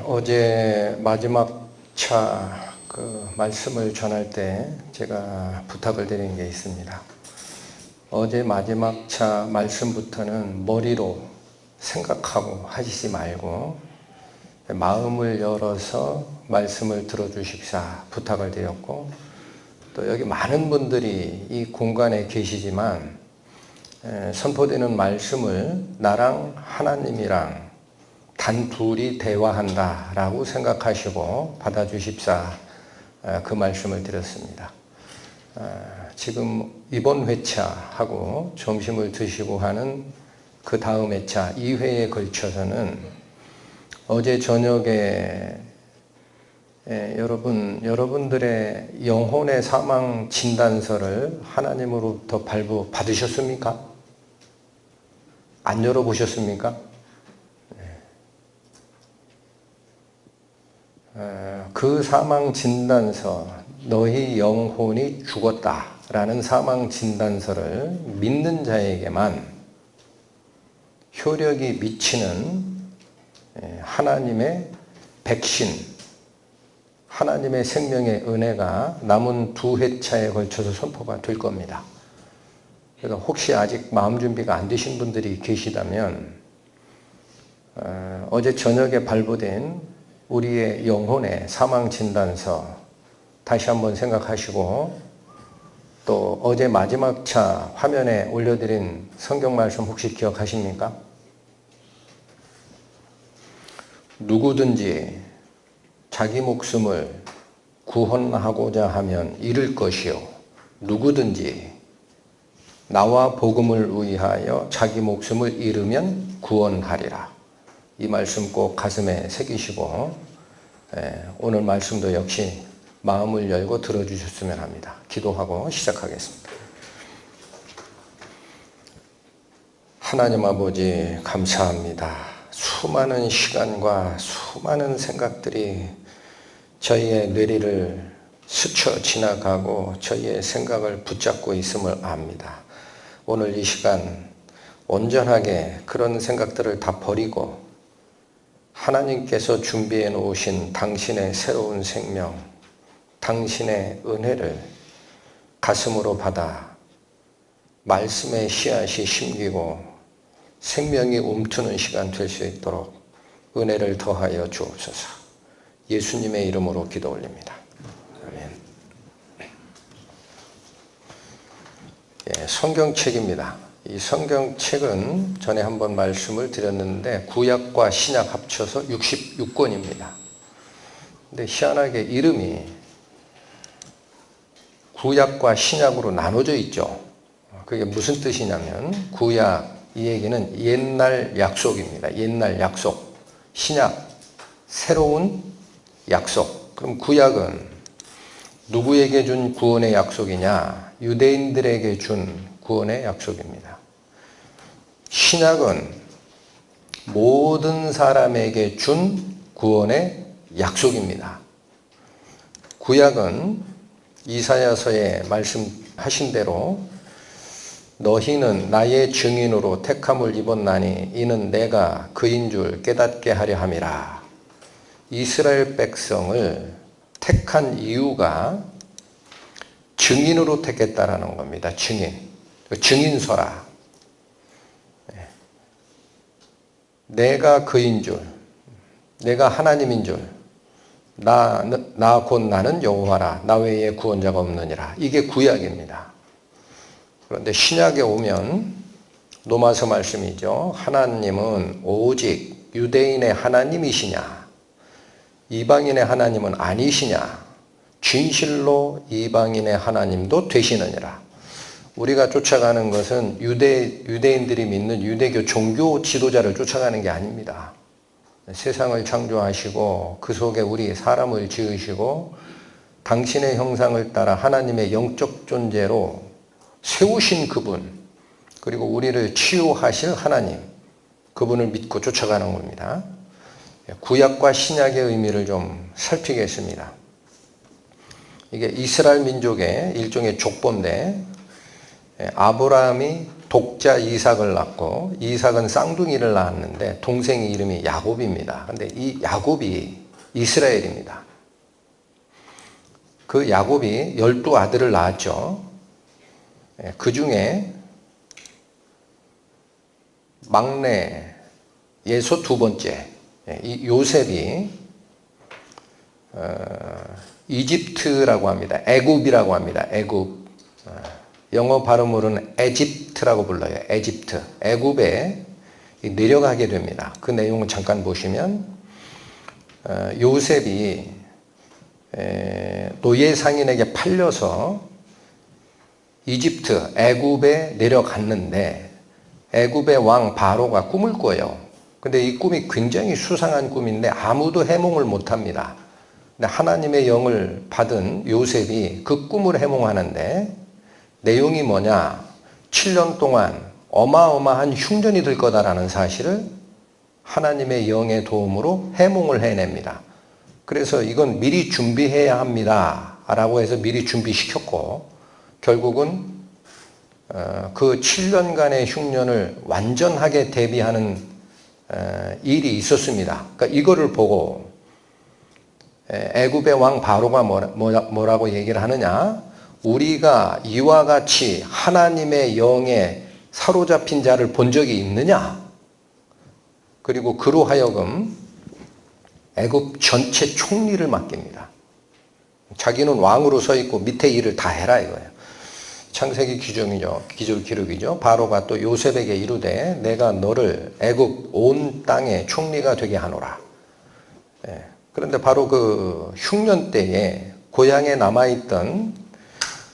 어제 마지막 차 말씀을 전할 때 제가 부탁을 드린 게 있습니다. 어제 마지막 차 말씀부터는 머리로 생각하고 하시지 말고 마음을 열어서 말씀을 들어주십사 부탁을 드렸고, 또 여기 많은 분들이 이 공간에 계시지만 선포되는 말씀을 나랑 하나님이랑 단 둘이 대화한다 라고 생각하시고 받아주십사 그 말씀을 드렸습니다. 지금 이번 회차하고 점심을 드시고 하는 그 다음 회차 2회에 걸쳐서는 어제 저녁에 여러분들의 영혼의 사망 진단서를 하나님으로부터 발부 받으셨습니까? 안 열어보셨습니까? 그 사망 진단서, 너희 영혼이 죽었다라는 사망 진단서를 믿는 자에게만 효력이 미치는 하나님의 백신, 하나님의 생명의 은혜가 남은 두 회차에 걸쳐서 선포가 될 겁니다. 그래서 혹시 아직 마음 준비가 안 되신 분들이 계시다면 어제 저녁에 발부된 우리의 영혼의 사망 진단서 다시 한번 생각하시고, 또 어제 마지막 차 화면에 올려드린 성경 말씀 혹시 기억하십니까? 누구든지 자기 목숨을 구원하고자 하면 잃을 것이요, 누구든지 나와 복음을 위하여 자기 목숨을 잃으면 구원하리라. 이 말씀 꼭 가슴에 새기시고 오늘 말씀도 역시 마음을 열고 들어주셨으면 합니다. 기도하고 시작하겠습니다. 하나님 아버지, 감사합니다. 수많은 시간과 수많은 생각들이 저희의 뇌리를 스쳐 지나가고 저희의 생각을 붙잡고 있음을 압니다. 오늘 이 시간 온전하게 그런 생각들을 다 버리고 하나님께서 준비해 놓으신 당신의 새로운 생명, 당신의 은혜를 가슴으로 받아 말씀의 씨앗이 심기고 생명이 움트는 시간 될 수 있도록 은혜를 더하여 주옵소서. 예수님의 이름으로 기도 올립니다. 아멘. 성경책입니다. 이 성경책은 전에 한번 말씀을 드렸는데 구약과 신약 합쳐서 66권입니다. 근데 희한하게 이름이 구약과 신약으로 나눠져 있죠. 그게 무슨 뜻이냐면, 구약, 이 얘기는 옛날 약속입니다. 옛날 약속. 신약, 새로운 약속. 그럼 구약은 누구에게 준 구원의 약속이냐? 유대인들에게 준 구원의 약속입니다. 신약은 모든 사람에게 준 구원의 약속입니다. 구약은 이사야서에 말씀하신 대로 너희는 나의 증인으로 택함을 입었나니 이는 내가 그인 줄 깨닫게 하려 함이라. 이스라엘 백성을 택한 이유가 증인으로 택했다라는 겁니다. 증인서라. 내가 그인 줄, 내가 하나님인 줄, 나 곧 나는 여호와라, 나 외에 구원자가 없느니라. 이게 구약입니다. 그런데 신약에 오면 로마서 말씀이죠. 하나님은 오직 유대인의 하나님이시냐, 이방인의 하나님은 아니시냐, 진실로 이방인의 하나님도 되시느니라. 우리가 쫓아가는 것은 유대인들이 믿는 유대교 종교 지도자를 쫓아가는 게 아닙니다. 세상을 창조하시고 그 속에 우리 사람을 지으시고 당신의 형상을 따라 하나님의 영적 존재로 세우신 그분, 그리고 우리를 치유하실 하나님, 그분을 믿고 쫓아가는 겁니다. 구약과 신약의 의미를 좀 살피겠습니다. 이게 이스라엘 민족의 일종의 족보인데, 아브라함이 독자 이삭을 낳고 이삭은 쌍둥이를 낳았는데 동생 이름이 야곱입니다. 근데 이 야곱이 이스라엘입니다. 그 야곱이 12아들을 낳았죠. 그 중에 막내에서 두 번째 이 요셉이 이집트라고 합니다. 애굽이라고 합니다. 애굽. 영어 발음으로는 에집트라고 불러요. 에집트. 애굽에 내려가게 됩니다. 그 내용을 잠깐 보시면 요셉이 노예 상인에게 팔려서 이집트, 애굽에 내려갔는데 애굽의 왕 바로가 꿈을 꿔요. 근데 이 꿈이 굉장히 수상한 꿈인데 아무도 해몽을 못합니다. 근데 하나님의 영을 받은 요셉이 그 꿈을 해몽하는데 내용이 뭐냐? 7년 동안 어마어마한 흉년이 들 거다라는 사실을 하나님의 영의 도움으로 해몽을 해냅니다. 그래서 이건 미리 준비해야 합니다. 라고 해서 미리 준비시켰고 결국은 그 7년간의 흉년을 완전하게 대비하는 일이 있었습니다. 그러니까 이거를 보고 애굽의 왕 바로가 뭐라고 얘기를 하느냐? 우리가 이와 같이 하나님의 영에 사로잡힌 자를 본 적이 있느냐? 그리고 그로 하여금 애굽 전체 총리를 맡깁니다. 자기는 왕으로 서 있고 밑에 일을 다 해라 이거예요. 창세기 기줄 기록이죠. 바로가 또 요셉에게 이르되 내가 너를 애굽 온 땅의 총리가 되게 하노라. 그런데 바로 그 흉년 때에 고향에 남아있던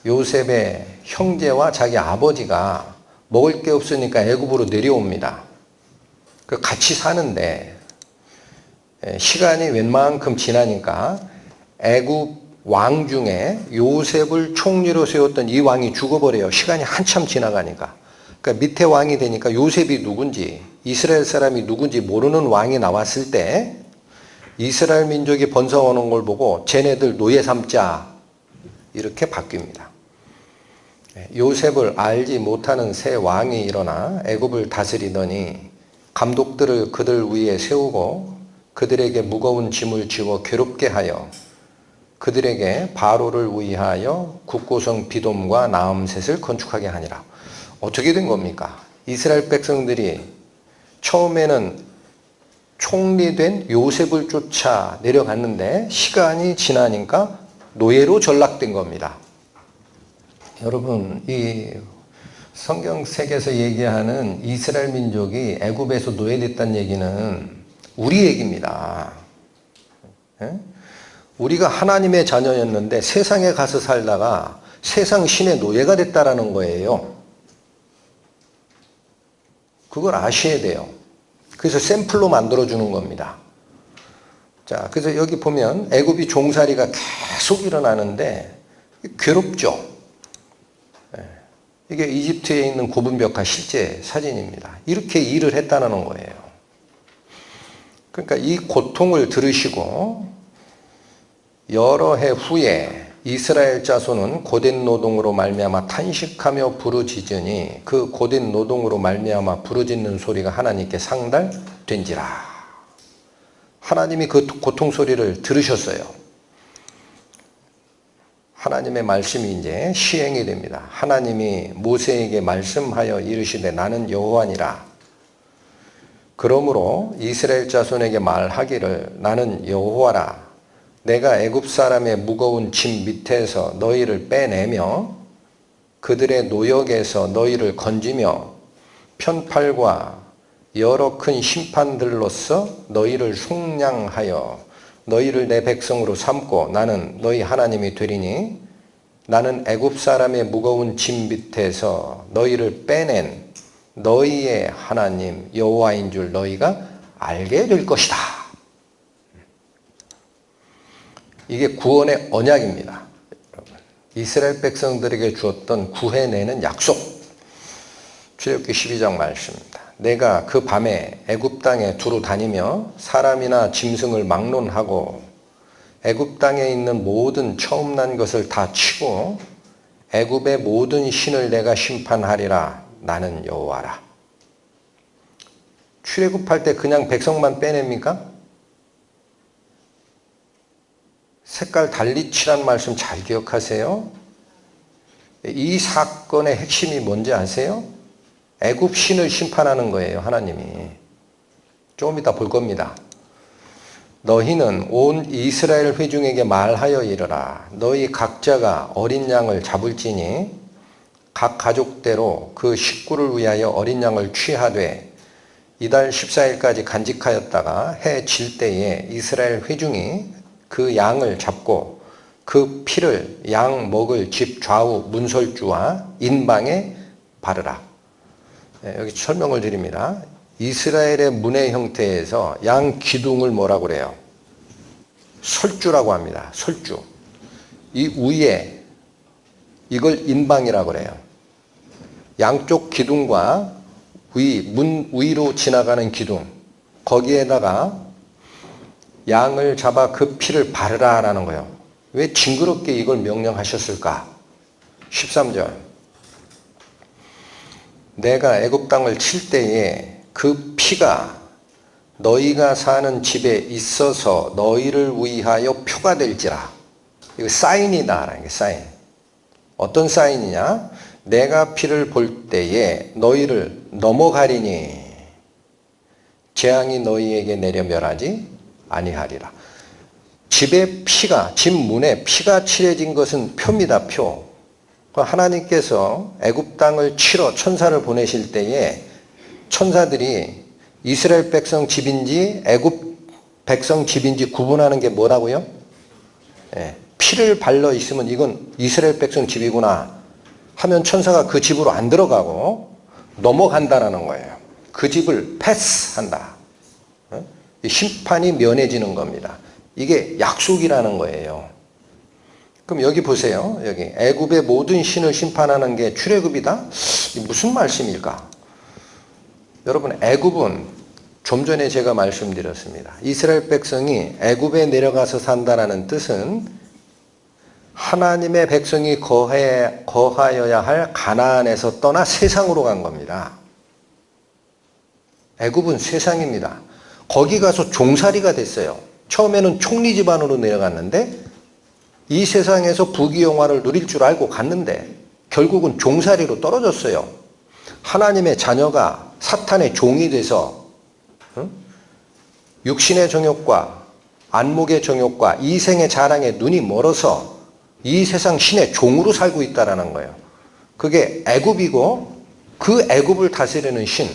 요셉의 형제와 자기 아버지가 먹을 게 없으니까 애굽으로 내려옵니다. 그 같이 사는데 시간이 웬만큼 지나니까 애굽 왕 중에 요셉을 총리로 세웠던 이 왕이 죽어버려요. 시간이 한참 지나가니까. 그러니까 밑에 왕이 되니까 요셉이 누군지 이스라엘 사람이 누군지 모르는 왕이 나왔을 때 이스라엘 민족이 번성하는 걸 보고 쟤네들 노예 삼자 이렇게 바뀝니다. 요셉을 알지 못하는 새 왕이 일어나 애굽을 다스리더니 감독들을 그들 위에 세우고 그들에게 무거운 짐을 지워 괴롭게 하여 그들에게 바로를 위하여 국고성 비돔과 나암셋을 건축하게 하니라. 어떻게 된 겁니까? 이스라엘 백성들이 처음에는 총리된 요셉을 쫓아 내려갔는데 시간이 지나니까 노예로 전락된 겁니다. 여러분, 이 성경책에서 얘기하는 이스라엘 민족이 애굽에서 노예됐다는 얘기는 우리 얘기입니다. 우리가 하나님의 자녀였는데 세상에 가서 살다가 세상 신의 노예가 됐다라는 거예요. 그걸 아셔야 돼요. 그래서 샘플로 만들어주는 겁니다. 자, 그래서 여기 보면 애굽이 종살이가 계속 일어나는데 괴롭죠. 이게 이집트에 있는 고분벽화 실제 사진입니다. 이렇게 일을 했다는 거예요. 그러니까 이 고통을 들으시고 여러 해 후에 이스라엘 자손은 고된 노동으로 말미암아 탄식하며 부르짖으니 그 고된 노동으로 말미암아 부르짖는 소리가 하나님께 상달된지라. 하나님이 그 고통 소리를 들으셨어요. 하나님의 말씀이 이제 시행이 됩니다. 하나님이 모세에게 말씀하여 이르시되 나는 여호와니라. 그러므로 이스라엘 자손에게 말하기를 나는 여호와라. 내가 애굽 사람의 무거운 짐 밑에서 너희를 빼내며 그들의 노역에서 너희를 건지며 편팔과 여러 큰 심판들로서 너희를 속량하여 너희를 내 백성으로 삼고 나는 너희 하나님이 되리니 나는 애굽 사람의 무거운 짐 밑에서 너희를 빼낸 너희의 하나님 여호와인 줄 너희가 알게 될 것이다. 이게 구원의 언약입니다. 여러분. 이스라엘 백성들에게 주었던 구해내는 약속. 출애굽기 12장 말씀입니다. 내가 그 밤에 애굽 땅에 두루 다니며 사람이나 짐승을 막론하고 애굽 땅에 있는 모든 처음 난 것을 다 치고 애굽의 모든 신을 내가 심판하리라. 나는 여호와라. 출애굽할 때 그냥 백성만 빼냅니까? 색깔 달리 칠한 말씀 잘 기억하세요. 이 사건의 핵심이 뭔지 아세요? 애굽 신을 심판하는 거예요, 하나님이. 조금 이따 볼 겁니다. 너희는 온 이스라엘 회중에게 말하여 이르라. 너희 각자가 어린 양을 잡을지니 각 가족대로 그 식구를 위하여 어린 양을 취하되 이달 14일까지 간직하였다가 해 질 때에 이스라엘 회중이 그 양을 잡고 그 피를 양 먹을 집 좌우 문설주와 인방에 바르라. 여기 설명을 드립니다. 이스라엘의 문의 형태에서 양 기둥을 뭐라고 그래요? 설주라고 합니다. 설주. 이 위에 이걸 인방이라고 그래요. 양쪽 기둥과 문 위로 지나가는 기둥, 거기에다가 양을 잡아 그 피를 바르라 라는 거예요. 왜 징그럽게 이걸 명령하셨을까? 13절. 내가 애굽 땅을 칠 때에 그 피가 너희가 사는 집에 있어서 너희를 위하여 표가 될지라. 이거 사인이다 라는 게 사인. 어떤 사인이냐? 내가 피를 볼 때에 너희를 넘어가리니 재앙이 너희에게 내려 멸하지 아니하리라. 집에 피가, 집 문에 피가 칠해진 것은 표입니다. 표. 하나님께서 애굽 땅을 치러 천사를 보내실 때에 천사들이 이스라엘 백성 집인지 애굽 백성 집인지 구분하는 게 뭐라고요? 피를 발라 있으면 이건 이스라엘 백성 집이구나 하면 천사가 그 집으로 안 들어가고 넘어간다라는 거예요. 그 집을 패스한다. 심판이 면해지는 겁니다. 이게 약속이라는 거예요. 그럼 여기 보세요. 여기 애굽의 모든 신을 심판하는 게 출애굽이다? 무슨 말씀일까? 여러분, 애굽은 좀 전에 제가 말씀드렸습니다. 이스라엘 백성이 애굽에 내려가서 산다라는 뜻은 하나님의 백성이 거하여야 할 가나안에서 떠나 세상으로 간 겁니다. 애굽은 세상입니다. 거기 가서 종살이가 됐어요. 처음에는 총리 집안으로 내려갔는데 이 세상에서 부귀영화를 누릴 줄 알고 갔는데 결국은 종살이로 떨어졌어요. 하나님의 자녀가 사탄의 종이 돼서 육신의 정욕과 안목의 정욕과 이생의 자랑에 눈이 멀어서 이 세상 신의 종으로 살고 있다라는 거예요. 그게 애굽이고 그 애굽을 다스리는 신.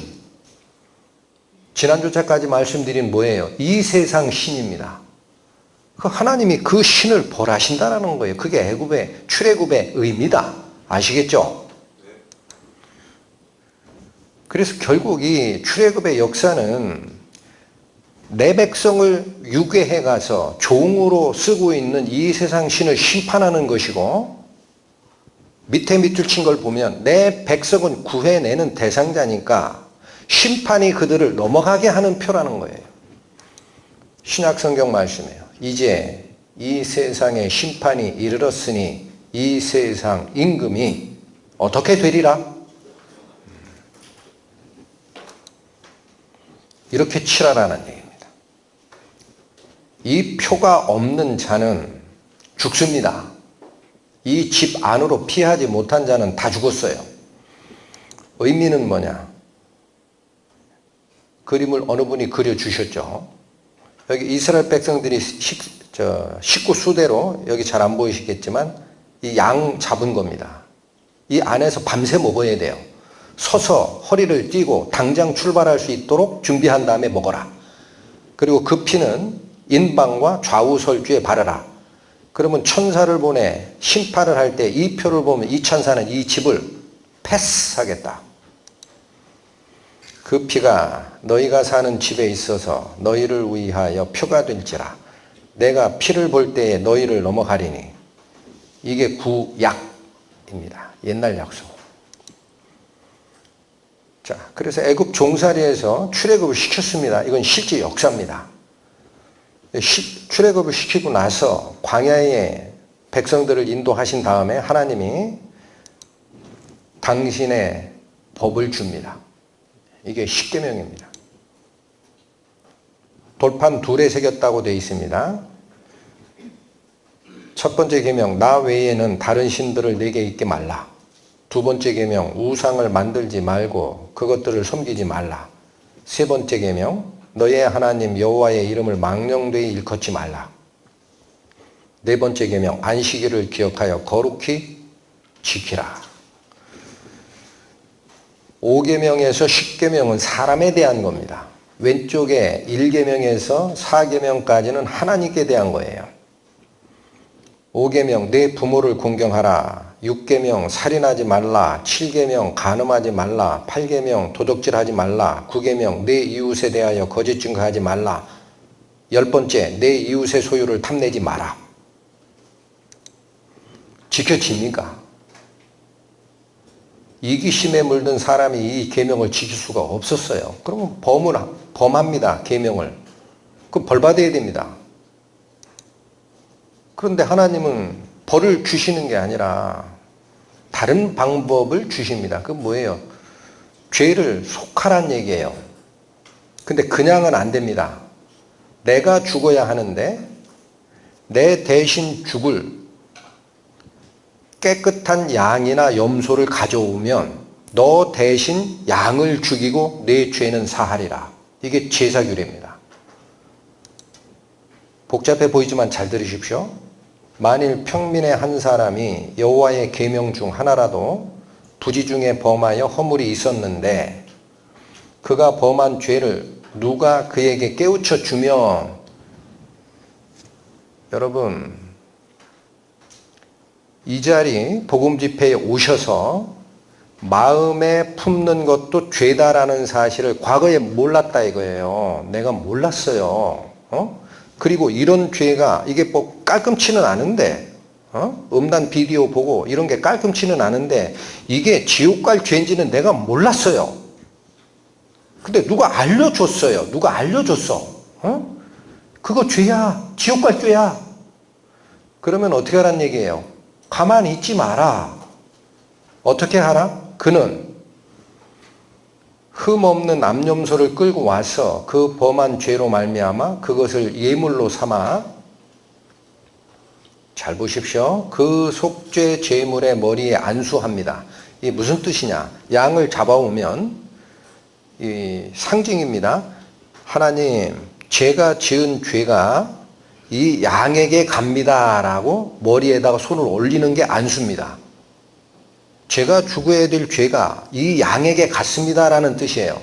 지난주차까지 말씀드린 뭐예요? 이 세상 신입니다. 하나님이 그 신을 벌하신다라는 거예요. 그게 애굽의 출애굽의 의미다. 아시겠죠? 그래서 결국 이 출애굽의 역사는 내 백성을 유괴해 가서 종으로 쓰고 있는 이 세상 신을 심판하는 것이고 밑에 밑줄 친 걸 보면 내 백성은 구해내는 대상자니까 심판이 그들을 넘어가게 하는 표라는 거예요. 신약 성경 말씀이에요. 이제 이 세상의 심판이 이르렀으니 이 세상 임금이 어떻게 되리라? 이렇게 칠하라는 얘기입니다. 이 표가 없는 자는 죽습니다. 이 집 안으로 피하지 못한 자는 다 죽었어요. 의미는 뭐냐? 그림을 어느 분이 그려주셨죠. 여기 이스라엘 백성들이 식구 수대로 여기 잘 안 보이시겠지만 이 양 잡은 겁니다. 이 안에서 밤새 먹어야 돼요. 서서 허리를 띠고 당장 출발할 수 있도록 준비한 다음에 먹어라. 그리고 그 피는 인방과 좌우 설주에 바르라. 그러면 천사를 보내 심판을 할 때 이 표를 보면 이 천사는 이 집을 패스하겠다. 그 피가 너희가 사는 집에 있어서 너희를 위하여 표가 될지라. 내가 피를 볼 때에 너희를 넘어가리니. 이게 구약입니다. 옛날 약속. 자, 그래서 애굽 종살이에서 출애굽을 시켰습니다. 이건 실제 역사입니다. 출애굽을 시키고 나서 광야에 백성들을 인도하신 다음에 하나님이 당신의 법을 줍니다. 이게 십계명입니다. 돌판 둘에 새겼다고 되어 있습니다. 첫 번째 계명, 나 외에는 다른 신들을 내게 있게 말라. 두 번째 계명, 우상을 만들지 말고 그것들을 섬기지 말라. 세 번째 계명, 너의 하나님 여호와의 이름을 망령되이 일컫지 말라. 네 번째 계명, 안식일을 기억하여 거룩히 지키라. 5계명에서 10계명은 사람에 대한 겁니다. 왼쪽에 1계명에서 4계명까지는 하나님께 대한 거예요. 5계명, 내 부모를 공경하라. 6계명, 살인하지 말라. 7계명, 간음하지 말라. 8계명, 도적질하지 말라. 9계명, 내 이웃에 대하여 거짓 증거하지 말라. 10번째, 내 이웃의 소유를 탐내지 마라. 지켜집니까? 이기심에 물든 사람이 이 계명을 지킬 수가 없었어요. 그러면 범합니다. 계명을. 그럼 벌 받아야 됩니다. 그런데 하나님은 벌을 주시는 게 아니라 다른 방법을 주십니다. 그건 뭐예요? 죄를 속하란 얘기예요. 근데 그냥은 안 됩니다. 내가 죽어야 하는데 내 대신 죽을 깨끗한 양이나 염소를 가져오면 너 대신 양을 죽이고 내 죄는 사하리라. 이게 제사규례입니다. 복잡해 보이지만 잘 들으십시오. 만일 평민의 한 사람이 여호와의 계명 중 하나라도 부지 중에 범하여 허물이 있었는데 그가 범한 죄를 누가 그에게 깨우쳐 주면, 여러분 이 자리 복음 집회에 오셔서 마음에 품는 것도 죄다라는 사실을 과거에 몰랐다 이거예요. 내가 몰랐어요. 그리고 이런 죄가 이게 뭐 깔끔치는 않은데, 음란 비디오 보고 이런 게 깔끔치는 않은데 이게 지옥 갈 죄인지는 내가 몰랐어요. 근데 누가 알려줬어요. 누가 알려줬어. 그거 죄야. 지옥 갈 죄야. 그러면 어떻게 하란 얘기예요? 가만히 있지 마라. 어떻게 하라? 그는 흠없는 암염소를 끌고 와서 그 범한 죄로 말미암아 그것을 예물로 삼아, 잘 보십시오. 그 속죄 제물의 머리에 안수합니다. 이게 무슨 뜻이냐? 양을 잡아오면 이 상징입니다. 하나님, 제가 지은 죄가 이 양에게 갑니다라고 머리에다가 손을 올리는 게 안수입니다. 제가 죽어야 될 죄가 이 양에게 갔습니다라는 뜻이에요.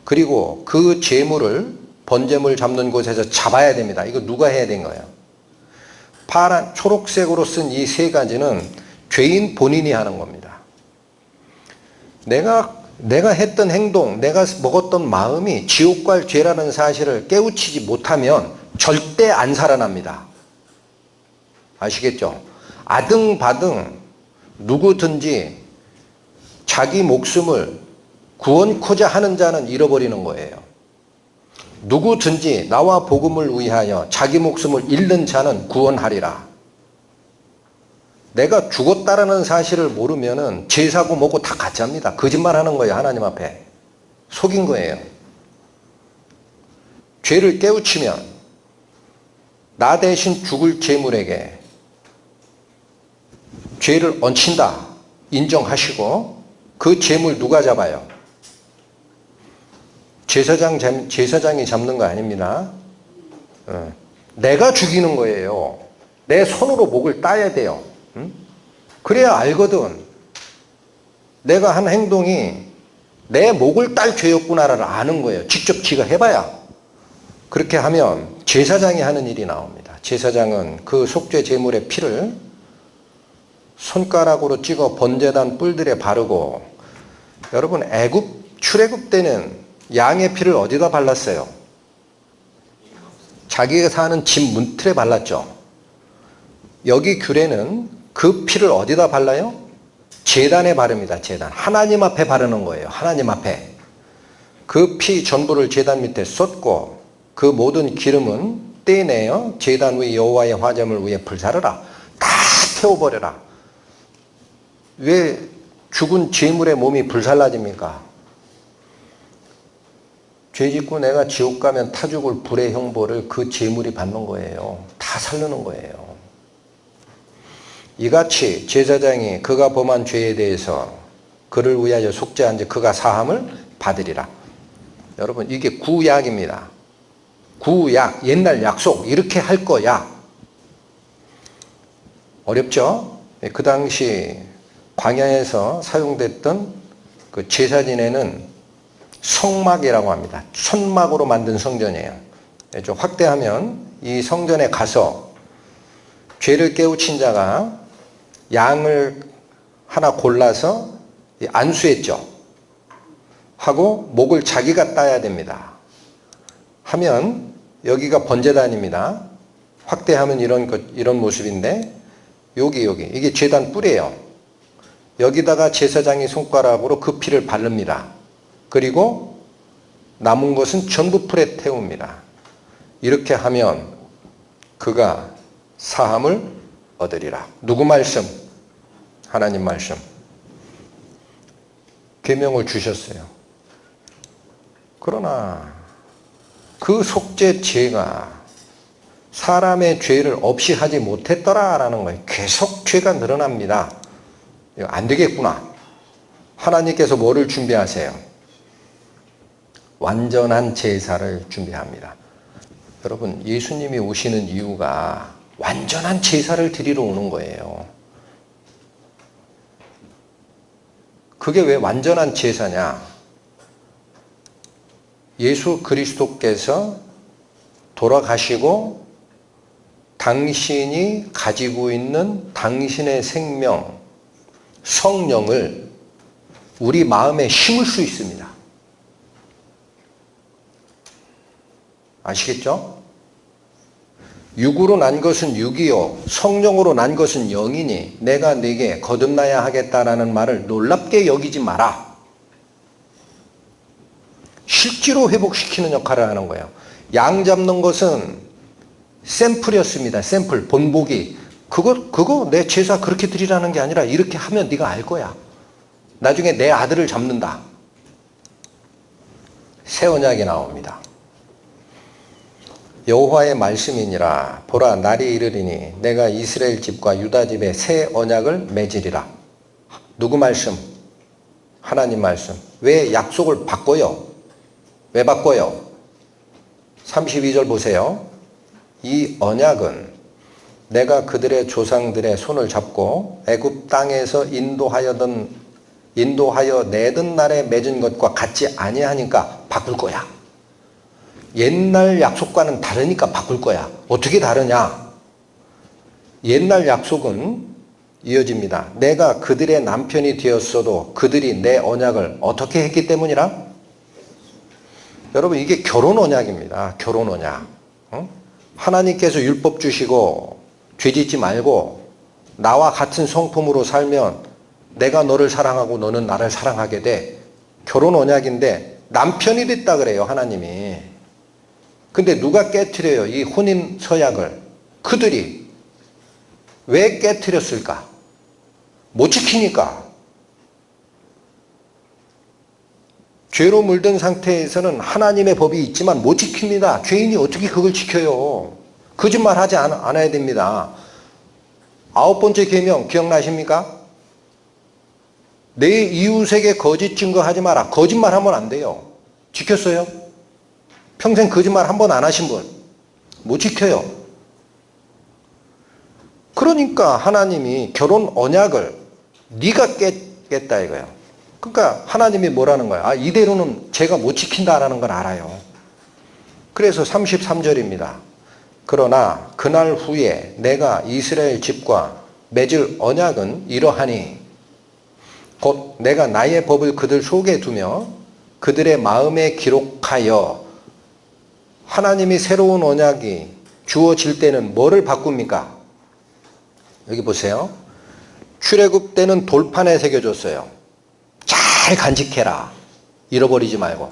그리고 그 제물을 번제물 잡는 곳에서 잡아야 됩니다. 이거 누가 해야 된 거예요? 파란, 초록색으로 쓴 이 세 가지는 죄인 본인이 하는 겁니다. 내가 했던 행동, 내가 먹었던 마음이 지옥 갈 죄라는 사실을 깨우치지 못하면 절대 안 살아납니다. 아시겠죠? 아등바등 누구든지 자기 목숨을 구원코자 하는 자는 잃어버리는 거예요. 누구든지 나와 복음을 위하여 자기 목숨을 잃는 자는 구원하리라. 내가 죽었다라는 사실을 모르면은 제사고 뭐고 다 가짜입니다. 거짓말하는 거예요. 하나님 앞에 속인 거예요. 죄를 깨우치면 나 대신 죽을 제물에게 죄를 얹힌다 인정하시고, 그 제물 누가 잡아요? 제사장이 잡는 거 아닙니다. 내가 죽이는 거예요. 내 손으로 목을 따야 돼요. 그래야 알거든. 내가 한 행동이 내 목을 딸 죄였구나를 아는 거예요. 직접 지가 해봐야. 그렇게 하면 제사장이 하는 일이 나옵니다. 제사장은 그 속죄 제물의 피를 손가락으로 찍어 번제단 뿔들에 바르고, 여러분 출애굽 때는 양의 피를 어디다 발랐어요? 자기가 사는 집 문틀에 발랐죠. 여기 규례는 그 피를 어디다 발라요? 제단에 바릅니다. 제단. 하나님 앞에 바르는 거예요. 하나님 앞에. 그 피 전부를 제단 밑에 쏟고 그 모든 기름은 떼내어 제단 위 여호와의 화제물 위에 불사르라. 다 태워버려라. 왜 죽은 죄물의 몸이 불살라집니까? 죄 짓고 내가 지옥 가면 타 죽을 불의 형벌을 그 죄물이 받는 거예요. 다 살르는 거예요. 이같이 제사장이 그가 범한 죄에 대해서 그를 위하여 속죄한 즉 그가 사함을 받으리라. 여러분, 이게 구약입니다. 구약, 옛날 약속, 이렇게 할 거야. 어렵죠? 그 당시 광야에서 사용됐던 그 제사 지내는 성막이라고 합니다. 천막으로 만든 성전이에요. 좀 확대하면 이 성전에 가서 죄를 깨우친 자가 양을 하나 골라서 안수했죠. 하고 목을 자기가 따야 됩니다. 하면 여기가 번제단입니다. 확대하면 이런 모습인데 여기 이게 제단 뿔이에요. 여기다가 제사장이 손가락으로 그 피를 바릅니다. 그리고 남은 것은 전부 풀에 태웁니다. 이렇게 하면 그가 사함을 얻으리라. 누구 말씀? 하나님 말씀. 계명을 주셨어요. 그러나 그 속죄죄가 사람의 죄를 없이 하지 못했더라라는 거예요. 계속 죄가 늘어납니다. 이거 안 되겠구나. 하나님께서 뭐를 준비하세요? 완전한 제사를 준비합니다. 여러분, 예수님이 오시는 이유가 완전한 제사를 드리러 오는 거예요. 그게 왜 완전한 제사냐? 예수 그리스도께서 돌아가시고 당신이 가지고 있는 당신의 생명, 성령을 우리 마음에 심을 수 있습니다. 아시겠죠? 육으로 난 것은 육이요 성령으로 난 것은 영이니 내가 네게 거듭나야 하겠다라는 말을 놀랍게 여기지 마라. 실제로 회복시키는 역할을 하는 거예요. 양 잡는 것은 샘플이었습니다. 샘플, 본보기. 그거 내 제사 그렇게 드리라는 게 아니라 이렇게 하면 네가 알 거야. 나중에 내 아들을 잡는다. 새 언약이 나옵니다. 여호와의 말씀이니라. 보라, 날이 이르리니 내가 이스라엘 집과 유다 집에 새 언약을 맺으리라. 누구 말씀? 하나님 말씀. 왜 약속을 바꿔요? 왜 바꿔요? 32절 보세요. 이 언약은 내가 그들의 조상들의 손을 잡고 애굽 땅에서 인도하여 내던 날에 맺은 것과 같지 아니하니까 바꿀 거야. 옛날 약속과는 다르니까 바꿀 거야. 어떻게 다르냐? 옛날 약속은 이어집니다. 내가 그들의 남편이 되었어도 그들이 내 언약을 어떻게 했기 때문이라? 여러분, 이게 결혼 언약입니다. 결혼 언약. 하나님께서 율법 주시고 죄짓지 말고 나와 같은 성품으로 살면 내가 너를 사랑하고 너는 나를 사랑하게 돼. 결혼 언약인데 남편이 됐다 그래요, 하나님이. 근데 누가 깨트려요? 이 혼인 서약을. 그들이 왜 깨트렸을까? 못 지키니까. 죄로 물든 상태에서는 하나님의 법이 있지만 못 지킵니다. 죄인이 어떻게 그걸 지켜요? 거짓말하지 않아야 됩니다. 9번째 계명 기억나십니까? 내 이웃에게 거짓 증거하지 마라. 거짓말하면 안 돼요. 지켰어요? 평생 거짓말 한 번 안 하신 분 못 지켜요. 그러니까 하나님이 결혼 언약을 네가 깼다 이거예요. 그러니까 하나님이 뭐라는 거야? 이대로는 제가 못 지킨다라는 걸 알아요. 그래서 33절입니다. 그러나 그날 후에 내가 이스라엘 집과 맺을 언약은 이러하니 곧 내가 나의 법을 그들 속에 두며 그들의 마음에 기록하여. 하나님이 새로운 언약이 주어질 때는 뭐를 바꿉니까? 여기 보세요. 출애굽 때는 돌판에 새겨줬어요. 잘 간직해라. 잃어버리지 말고.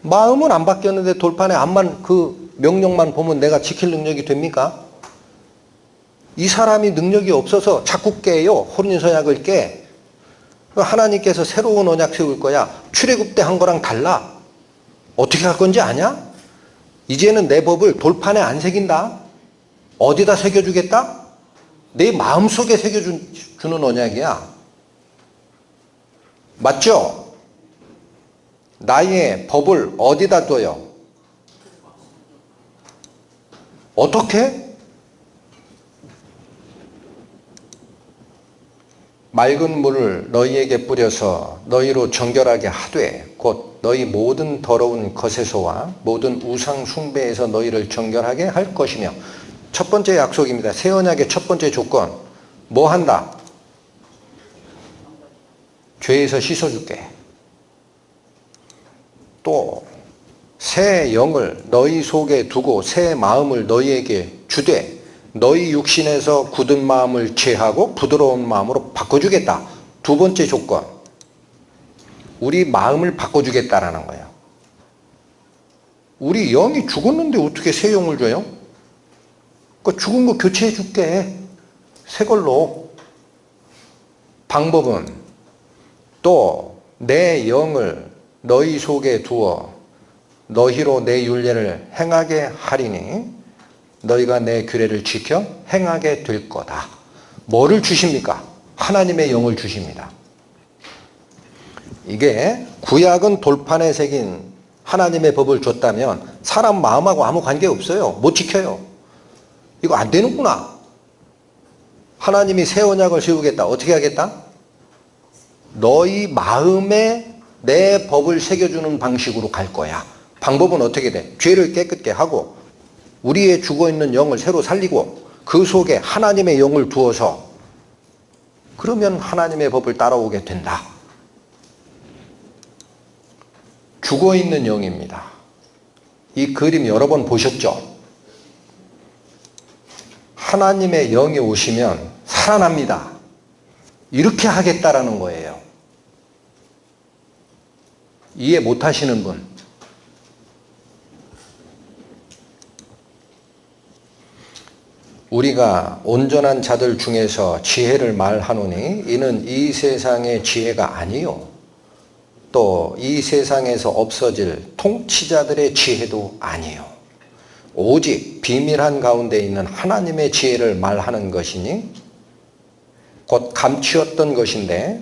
마음은 안 바뀌었는데 돌판에 암만 그 명령만 보면 내가 지킬 능력이 됩니까? 이 사람이 능력이 없어서 자꾸 깨요. 혼인서약을 깨. 하나님께서 새로운 언약 세울 거야. 출애굽 때 한 거랑 달라. 어떻게 할 건지 아냐? 이제는 내 법을 돌판에 안 새긴다. 어디다 새겨주겠다? 내 마음속에 새겨주는 언약이야. 맞죠? 나의 법을 어디다 둬요? 어떻게? 맑은 물을 너희에게 뿌려서 너희로 정결하게 하되 곧 너희 모든 더러운 것에서와 모든 우상 숭배에서 너희를 정결하게 할 것이며. 첫 번째 약속입니다. 새 언약의 첫 번째 조건. 뭐 한다? 죄에서 씻어줄게. 또 새 영을 너희 속에 두고 새 마음을 너희에게 주되 너희 육신에서 굳은 마음을 제하고 부드러운 마음으로 바꿔주겠다. 두 번째 조건. 우리 마음을 바꿔주겠다라는 거예요. 우리 영이 죽었는데 어떻게 새 영을 줘요? 그 죽은 거 교체해 줄게. 새 걸로. 방법은 또 내 영을 너희 속에 두어 너희로 내 율례를 행하게 하리니 너희가 내 규례를 지켜 행하게 될 거다. 뭐를 주십니까? 하나님의 영을 주십니다. 이게 구약은 돌판에 새긴 하나님의 법을 줬다면 사람 마음하고 아무 관계 없어요. 못 지켜요. 이거 안 되는구나. 하나님이 새 언약을 세우겠다. 어떻게 하겠다? 너희 마음에 내 법을 새겨주는 방식으로 갈 거야. 방법은 어떻게 돼? 죄를 깨끗게 하고 우리의 죽어있는 영을 새로 살리고 그 속에 하나님의 영을 두어서 그러면 하나님의 법을 따라오게 된다. 죽어있는 영입니다. 이 그림 여러 번 보셨죠? 하나님의 영이 오시면 살아납니다. 이렇게 하겠다라는 거예요. 이해 못하시는 분. 우리가 온전한 자들 중에서 지혜를 말하노니 이는 이 세상의 지혜가 아니요 또 이 세상에서 없어질 통치자들의 지혜도 아니요 오직 비밀한 가운데 있는 하나님의 지혜를 말하는 것이니 곧 감추었던 것인데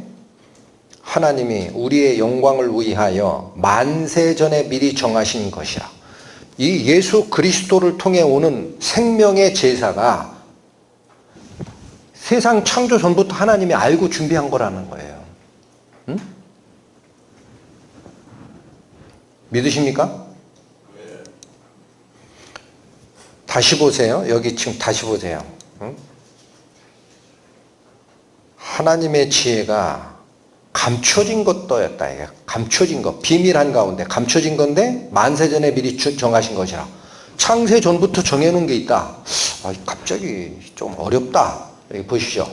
하나님이 우리의 영광을 위하여 만세 전에 미리 정하신 것이라. 이 예수 그리스도를 통해 오는 생명의 제사가 세상 창조 전부터 하나님이 알고 준비한 거라는 거예요. 응? 믿으십니까? 다시 보세요. 여기 지금 다시 보세요. 응? 하나님의 지혜가 감춰진 것도였다. 이게 감춰진 것, 비밀한 가운데 감춰진 건데 만세전에 미리 정하신 것이라. 창세 전부터 정해놓은 게 있다. 갑자기 좀 어렵다. 여기 보시죠.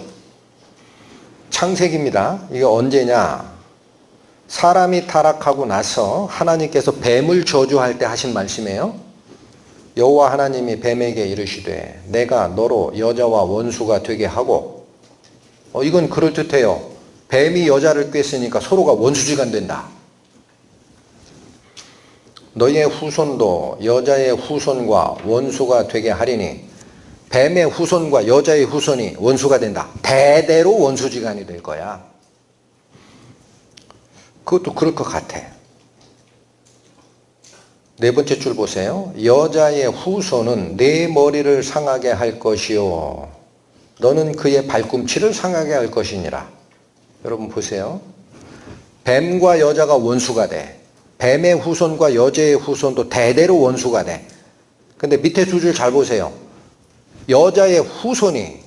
창세기입니다. 이게 언제냐? 사람이 타락하고 나서 하나님께서 뱀을 저주할 때 하신 말씀이에요. 여호와 하나님이 뱀에게 이르시되 내가 너로 여자와 원수가 되게 하고 이건 그럴듯해요. 뱀이 여자를 꿰으니까 서로가 원수지간 된다. 너희의 후손도 여자의 후손과 원수가 되게 하리니 뱀의 후손과 여자의 후손이 원수가 된다. 대대로 원수지간이 될 거야. 그것도 그럴 것 같아. 네 번째 줄 보세요. 여자의 후손은 네 머리를 상하게 할 것이요 너는 그의 발꿈치를 상하게 할 것이니라. 여러분 보세요. 뱀과 여자가 원수가 돼. 뱀의 후손과 여자의 후손도 대대로 원수가 돼. 근데 밑에 두 줄 잘 보세요. 여자의 후손이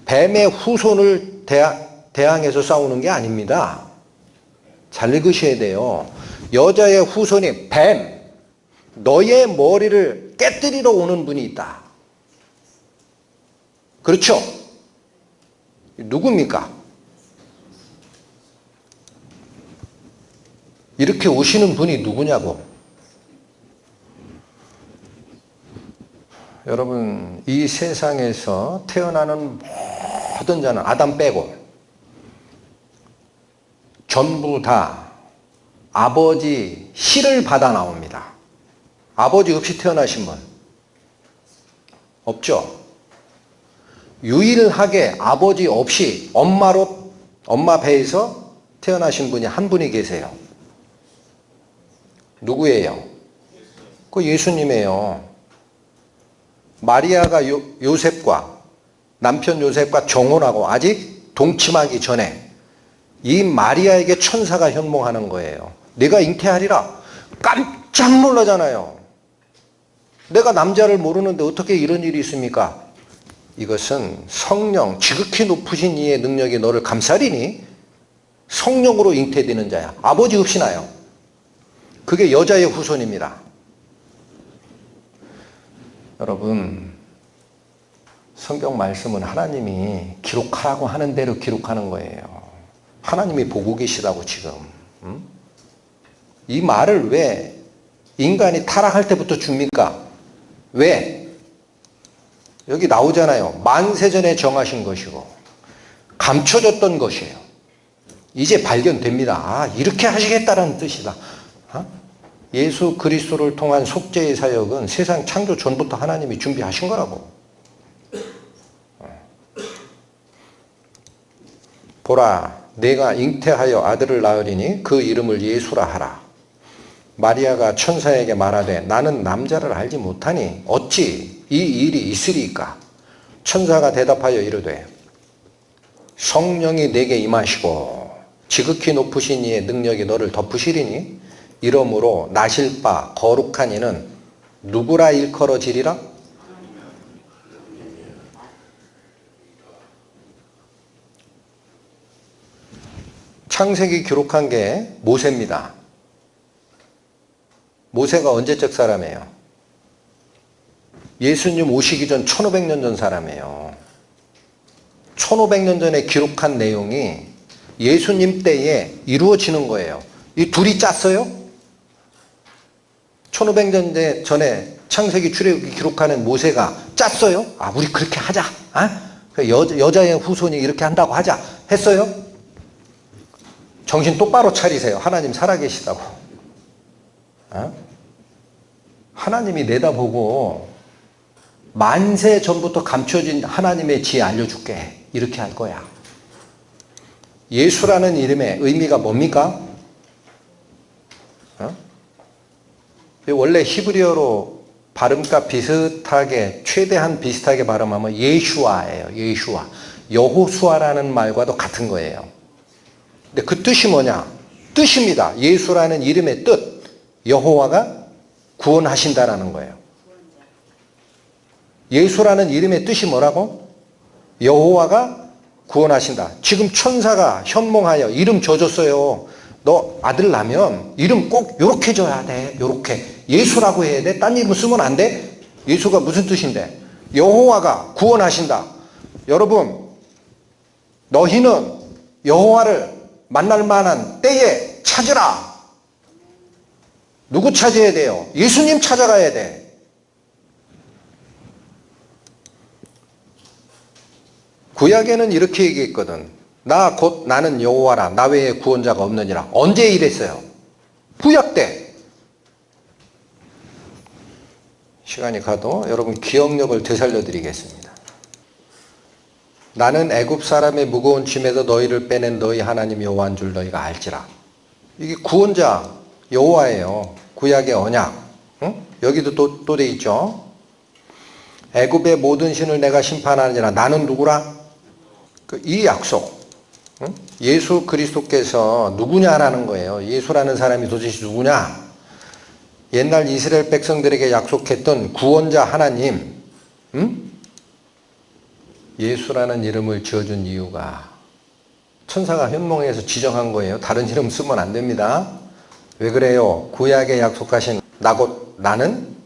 뱀의 후손을 대항해서 싸우는 게 아닙니다. 잘 읽으셔야 돼요. 여자의 후손이 뱀, 너의 머리를 깨뜨리러 오는 분이 있다. 그렇죠? 누굽니까? 이렇게 오시는 분이 누구냐고. 여러분, 이 세상에서 태어나는 모든 자는 아담 빼고 전부 다 아버지 씨를 받아 나옵니다. 아버지 없이 태어나신 분 없죠? 유일하게 아버지 없이 엄마 배에서 태어나신 분이 한 분이 계세요. 누구예요? 그 예수님이에요. 마리아가 요셉과 남편 요셉과 정혼하고 아직 동침하기 전에 이 마리아에게 천사가 현몽하는 거예요. 내가 잉태하리라. 깜짝 놀라잖아요. 내가 남자를 모르는데 어떻게 이런 일이 있습니까? 이것은 성령, 지극히 높으신 이의 능력이 너를 감싸리니 성령으로 잉태되는 자야. 아버지 없이 나요. 그게 여자의 후손입니다. 여러분, 성경 말씀은 하나님이 기록하라고 하는 대로 기록하는 거예요. 하나님이 보고 계시다고 지금. 이 말을 왜 인간이 타락할 때부터 줍니까? 왜? 여기 나오잖아요. 만세전에 정하신 것이고 감춰졌던 것이에요. 이제 발견됩니다. 아, 이렇게 하시겠다는 뜻이다. 예수 그리스도를 통한 속죄의 사역은 세상 창조 전부터 하나님이 준비하신 거라고. 보라, 내가 잉태하여 아들을 낳으리니 그 이름을 예수라 하라. 마리아가 천사에게 말하되 나는 남자를 알지 못하니 어찌 이 일이 있으리까? 천사가 대답하여 이르되 성령이 내게 임하시고 지극히 높으신 이의 능력이 너를 덮으시리니 이러므로 나실 바 거룩한 이는 누구라 일컬어지리라? 창세기 기록한 게 모세입니다. 모세가 언제적 사람이에요? 예수님 오시기 전 1500년 전 사람이에요. 1500년 전에 기록한 내용이 예수님 때에 이루어지는 거예요. 이 둘이 짰어요? 1500년 전에 창세기 출애굽기 기록하는 모세가 짰어요? 아, 우리 그렇게 하자. 여자의 후손이 이렇게 한다고 하자. 했어요? 정신 똑바로 차리세요. 하나님 살아계시다고. 하나님이 내다보고 만세 전부터 감춰진 하나님의 지혜 알려줄게. 이렇게 할 거야. 예수라는 이름의 의미가 뭡니까? 원래 히브리어로 발음과 비슷하게, 최대한 비슷하게 발음하면 예슈아예요. 예슈아. 여호수아라는 말과도 같은 거예요. 근데 그 뜻이 뭐냐? 뜻입니다. 예수라는 이름의 뜻. 여호와가 구원하신다라는 거예요. 예수라는 이름의 뜻이 뭐라고? 여호와가 구원하신다. 지금 천사가 현몽하여 이름 줘줬어요. 너 아들 낳으면 이름 꼭 요렇게 줘야 돼. 요렇게. 예수라고 해야 돼. 딴 이름 쓰면 안 돼. 예수가 무슨 뜻인데? 여호와가 구원하신다. 여러분, 너희는 여호와를 만날 만한 때에 찾으라. 누구 찾아야 돼요? 예수님 찾아가야 돼. 구약에는 이렇게 얘기했거든. 나는 여호와라. 나 외에 구원자가 없느니라. 언제 이랬어요? 구약 때. 시간이 가도 여러분 기억력을 되살려 드리겠습니다. 나는 애굽 사람의 무거운 짐에서 너희를 빼낸 너희 하나님 여호와인 줄 너희가 알지라. 이게 구원자 여호와예요. 구약의 언약. 응? 여기도 또 돼 있죠. 애굽의 모든 신을 내가 심판하느니라. 나는 누구라? 이 약속. 응? 예수 그리스도께서 누구냐라는 거예요. 예수라는 사람이 도대체 누구냐? 옛날 이스라엘 백성들에게 약속했던 구원자 하나님. 응? 예수라는 이름을 지어준 이유가 천사가 현몽해서 지정한 거예요. 다른 이름 쓰면 안 됩니다. 왜 그래요? 구약에 약속하신 나는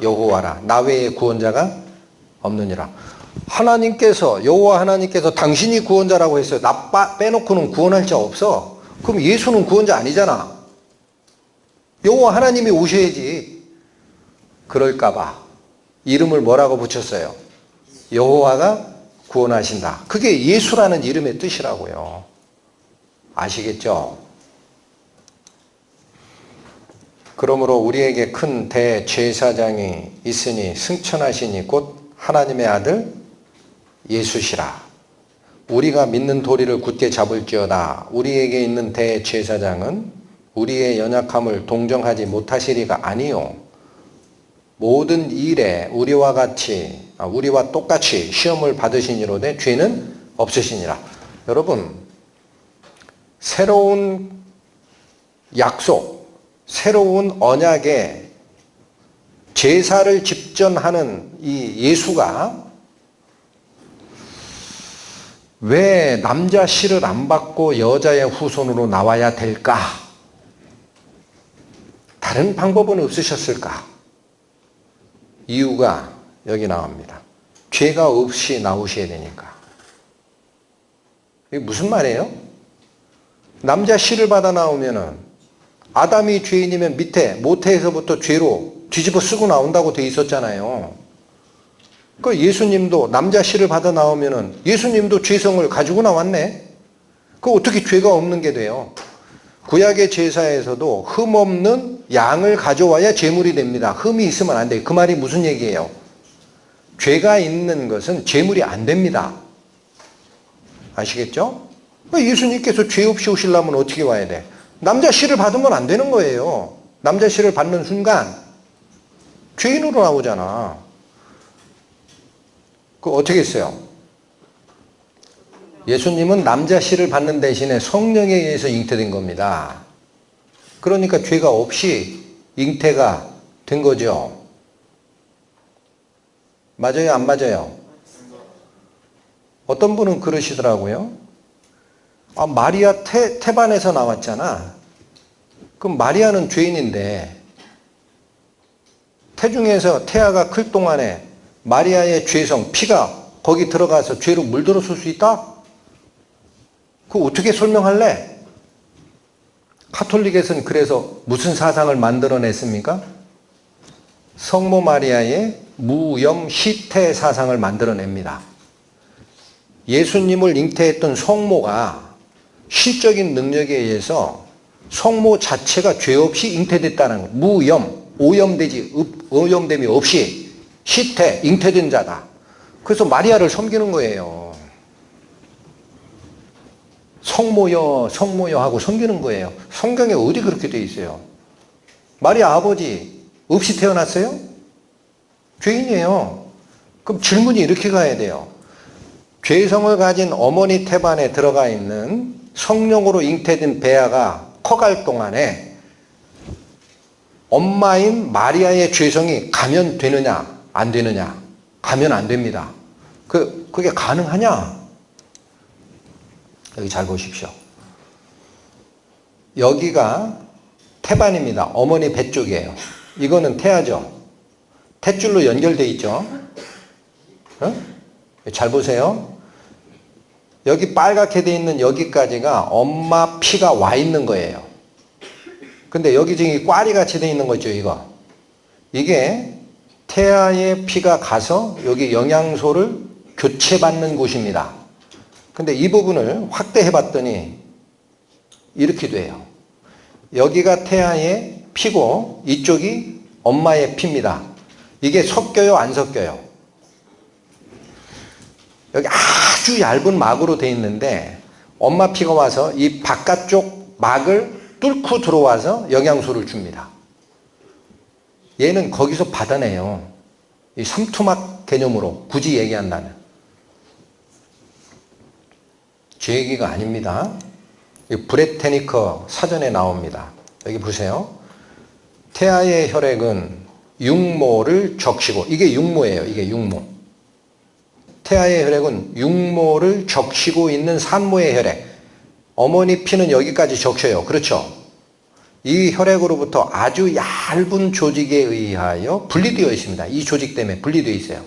여호와라. 나 외에 구원자가 없느니라. 하나님께서, 여호와 하나님께서 당신이 구원자라고 했어요. 나 빼놓고는 구원할 자 없어. 그럼 예수는 구원자 아니잖아. 여호와 하나님이 오셔야지. 그럴까봐 이름을 뭐라고 붙였어요? 여호와가 구원하신다. 그게 예수라는 이름의 뜻이라고요. 아시겠죠? 그러므로 우리에게 큰 대제사장이 있으니 승천하시니 곧 하나님의 아들 예수시라. 우리가 믿는 도리를 굳게 잡을지어다. 우리에게 있는 대제사장은 우리의 연약함을 동정하지 못하시리가 아니요 모든 일에 우리와 똑같이 시험을 받으시니로되 죄는 없으시니라. 여러분, 새로운 약속, 새로운 언약의 제사를 집전하는 이 예수가 왜 남자 씨를 안 받고 여자의 후손으로 나와야 될까? 다른 방법은 없으셨을까? 이유가 여기 나옵니다. 죄가 없이 나오셔야 되니까. 이게 무슨 말이에요? 남자 씨를 받아 나오면은 아담이 죄인이면 밑에 모태에서부터 죄로 뒤집어 쓰고 나온다고 돼 있었잖아요. 그 예수님도 남자 씨를 받아 나오면은 예수님도 죄성을 가지고 나왔네. 그 어떻게 죄가 없는 게 돼요? 구약의 제사에서도 흠 없는 양을 가져와야 제물이 됩니다. 흠이 있으면 안 돼요. 그 말이 무슨 얘기예요? 죄가 있는 것은 제물이 안 됩니다. 아시겠죠? 예수님께서 죄 없이 오시려면 어떻게 와야 돼? 남자 씨를 받으면 안 되는 거예요. 남자 씨를 받는 순간 죄인으로 나오잖아. 그 어떻게 했어요? 예수님은 남자 씨를 받는 대신에 성령에 의해서 잉태된 겁니다. 그러니까 죄가 없이 잉태가 된 거죠. 맞아요? 안 맞아요? 어떤 분은 그러시더라고요. 아, 마리아 태반에서 나왔잖아. 그럼 마리아는 죄인인데 태중에서 태아가 클 동안에 마리아의 죄성, 피가 거기 들어가서 죄로 물들었을 수 있다? 그거 어떻게 설명할래? 카톨릭에서는 그래서 무슨 사상을 만들어냈습니까? 성모 마리아의 무염 희태 사상을 만들어냅니다. 예수님을 잉태했던 성모가 실적인 능력에 의해서 성모 자체가 죄 없이 잉태됐다는 무염, 오염됨이 없이 희태, 잉태된 자다. 그래서 마리아를 섬기는 거예요. 성모여, 성모여 하고 섬기는 거예요. 성경에 어디 그렇게 돼 있어요? 마리아 아버지 없이 태어났어요? 죄인이에요. 그럼 질문이 이렇게 가야 돼요. 죄성을 가진 어머니 태반에 들어가 있는 성령으로 잉태된 배아가 커갈 동안에 엄마인 마리아의 죄성이 감염되느냐 안 되느냐? 가면 안 됩니다. 그게 가능하냐? 여기 잘 보십시오. 여기가 태반입니다. 어머니 배 쪽이에요. 이거는 태아죠. 탯줄로 연결되어 있죠. 잘 보세요. 여기 빨갛게 되어 있는 여기까지가 엄마 피가 와 있는 거예요. 근데 여기 지금 꽈리 같이 되어 있는 거죠, 이거. 이게 태아의 피가 가서 여기 영양소를 교체받는 곳입니다. 근데 이 부분을 확대해 봤더니 이렇게 돼요. 여기가 태아의 피고 이쪽이 엄마의 피입니다. 이게 섞여요, 안 섞여요? 여기 아주 얇은 막으로 되어 있는데 엄마 피가 와서 이 바깥쪽 막을 뚫고 들어와서 영양소를 줍니다. 얘는 거기서 받아내요. 이 삼투막 개념으로 굳이 얘기한다면. 제 얘기가 아닙니다. 브레테니커 사전에 나옵니다. 여기 보세요. 태아의 혈액은 육모를 적시고, 이게 육모예요. 이게 육모. 태아의 혈액은 육모를 적시고 있는 산모의 혈액. 어머니 피는 여기까지 적셔요. 그렇죠? 이 혈액으로부터 아주 얇은 조직에 의하여 분리되어 있습니다. 이 조직 때문에 분리되어 있어요.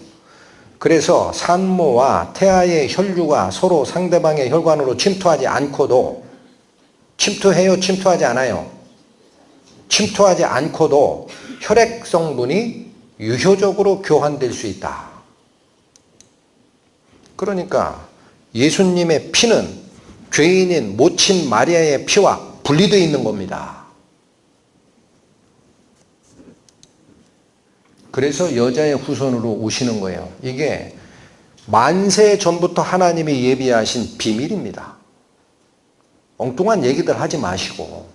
그래서 산모와 태아의 혈류가 서로 상대방의 혈관으로 침투하지 않고도, 침투해요? 침투하지 않아요? 침투하지 않고도 혈액 성분이 유효적으로 교환될 수 있다. 그러니까 예수님의 피는 죄인인 모친 마리아의 피와 분리되어 있는 겁니다. 그래서 여자의 후손으로 오시는 거예요. 이게 만세 전부터 하나님이 예비하신 비밀입니다. 엉뚱한 얘기들 하지 마시고.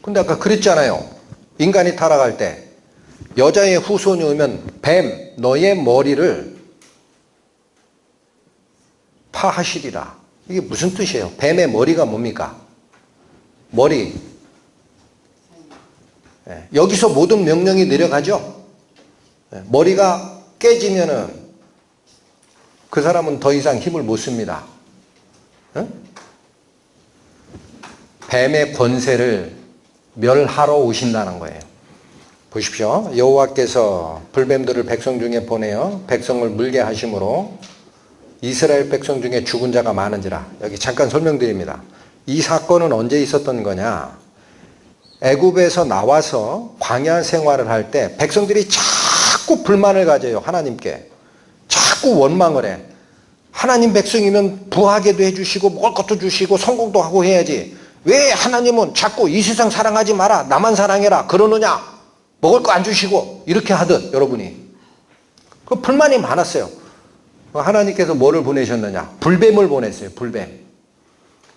근데 아까 그랬잖아요. 인간이 타락할 때 여자의 후손이 오면 뱀 너의 머리를 파하시리라. 이게 무슨 뜻이에요? 뱀의 머리가 뭡니까? 머리. 여기서 모든 명령이 내려가죠. 머리가 깨지면은 그 사람은 더 이상 힘을 못 씁니다. 뱀의 권세를 멸하러 오신다는 거예요. 보십시오. 여호와께서 불뱀들을 백성 중에 보내어 백성을 물게 하심으로 이스라엘 백성 중에 죽은 자가 많은지라. 여기 잠깐 설명드립니다. 이 사건은 언제 있었던 거냐? 애굽에서 나와서 광야 생활을 할 때 백성들이 자꾸 불만을 가져요. 하나님께. 자꾸 원망을 해. 하나님 백성이면 부하게도 해주시고 먹을 것도 주시고 성공도 하고 해야지. 왜 하나님은 자꾸 이 세상 사랑하지 마라. 나만 사랑해라. 그러느냐? 먹을 거 안 주시고. 이렇게 하듯 여러분이. 그 불만이 많았어요. 하나님께서 뭐를 보내셨느냐? 불뱀을 보냈어요. 불뱀.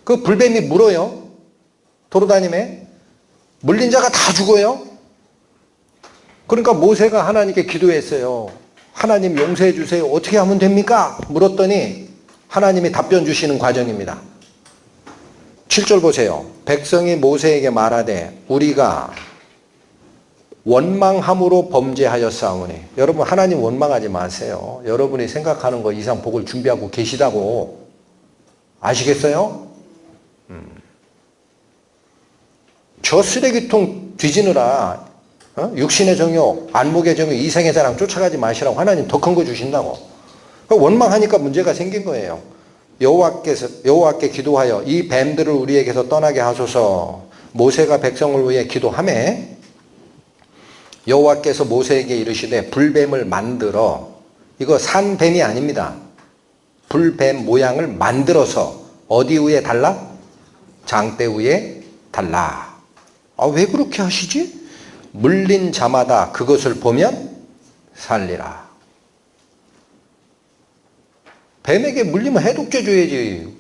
그 불뱀이 물어요. 도로다님에. 물린 자가 다 죽어요. 그러니까 모세가 하나님께 기도했어요. 하나님 용서해 주세요. 어떻게 하면 됩니까? 물었더니 하나님이 답변 주시는 과정입니다. 7절 보세요. 백성이 모세에게 말하되 우리가 원망함으로 범죄하였사오니. 여러분 하나님 원망하지 마세요. 여러분이 생각하는 거 이상 복을 준비하고 계시다고. 아시겠어요? 저 쓰레기통 뒤지느라 육신의 정욕, 안목의 정욕, 이생의 자랑 쫓아가지 마시라고 하나님 더 큰 거 주신다고. 원망하니까 문제가 생긴 거예요. 여호와께 기도하여 이 뱀들을 우리에게서 떠나게 하소서. 모세가 백성을 위해 기도하매 여호와께서 모세에게 이르시되 불뱀을 만들어, 이거 산뱀이 아닙니다. 불뱀 모양을 만들어서 어디 위에 달라? 장대 위에 달라. 아, 왜 그렇게 하시지? 물린 자마다 그것을 보면 살리라. 뱀에게 물리면 해독제 줘야지.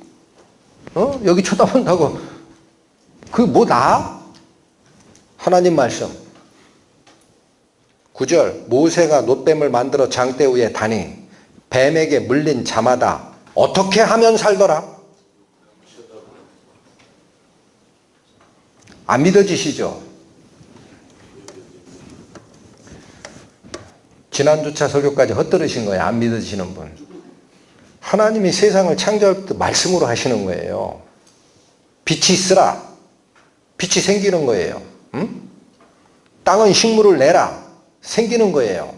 여기 쳐다본다고. 그 뭐 나? 하나님 말씀. 9절. 모세가 놋뱀을 만들어 장대 위에 다니 뱀에게 물린 자마다 어떻게 하면 살더라? 안 믿어지시죠? 지난주차 설교까지 헛들으신 거예요. 안 믿어지시는 분. 하나님이 세상을 창조할 때 말씀으로 하시는 거예요. 빛이 있으라. 빛이 생기는 거예요. 응? 땅은 식물을 내라. 생기는 거예요.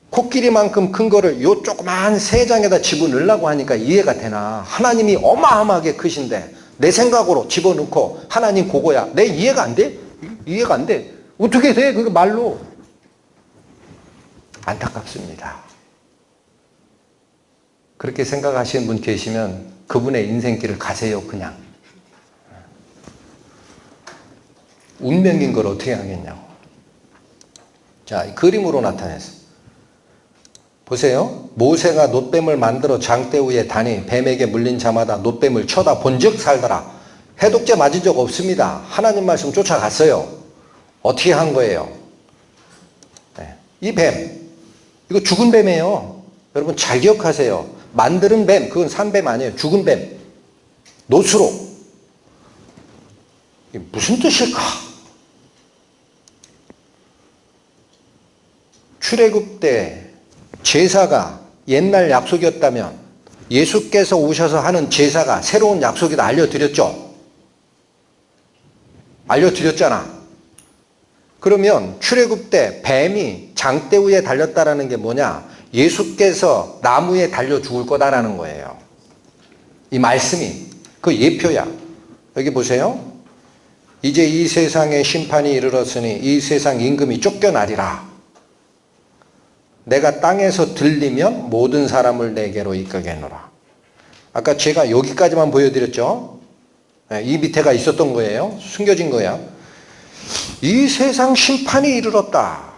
코끼리만큼 큰 거를 요 조그만 세 장에다 집어넣으려고 하니까 이해가 되나? 하나님이 어마어마하게 크신데 내 생각으로 집어넣고 하나님 그거야. 내 이해가 안 돼? 이해가 안 돼. 어떻게 돼? 그게 말로. 안타깝습니다. 그렇게 생각하시는 분 계시면 그분의 인생길을 가세요. 그냥. 운명인 걸 어떻게 하겠냐고. 자, 이 그림으로 나타냈어요. 보세요. 모세가 놋뱀을 만들어 장대 위에 다니 뱀에게 물린 자마다 놋뱀을 쳐다 본즉 살더라. 해독제 맞은 적 없습니다. 하나님 말씀 쫓아갔어요. 어떻게 한 거예요? 네. 이 뱀, 이거 죽은 뱀이에요. 여러분 잘 기억하세요. 만드는 뱀, 그건 산뱀 아니에요. 죽은 뱀. 놋으로. 이게 무슨 뜻일까? 출애굽 때 제사가 옛날 약속이었다면 예수께서 오셔서 하는 제사가 새로운 약속이다 알려드렸죠? 알려드렸잖아. 그러면 출애굽 때 뱀이 장대 위에 달렸다라는 게 뭐냐? 예수께서 나무에 달려 죽을 거다라는 거예요. 이 말씀이 그 예표야. 여기 보세요. 이제 이 세상에 심판이 이르렀으니 이 세상 임금이 쫓겨나리라. 내가 땅에서 들리면 모든 사람을 내게로 이끌겠노라. 아까 제가 여기까지만 보여드렸죠. 이 밑에가 있었던 거예요. 숨겨진 거야. 이 세상 심판이 이르렀다.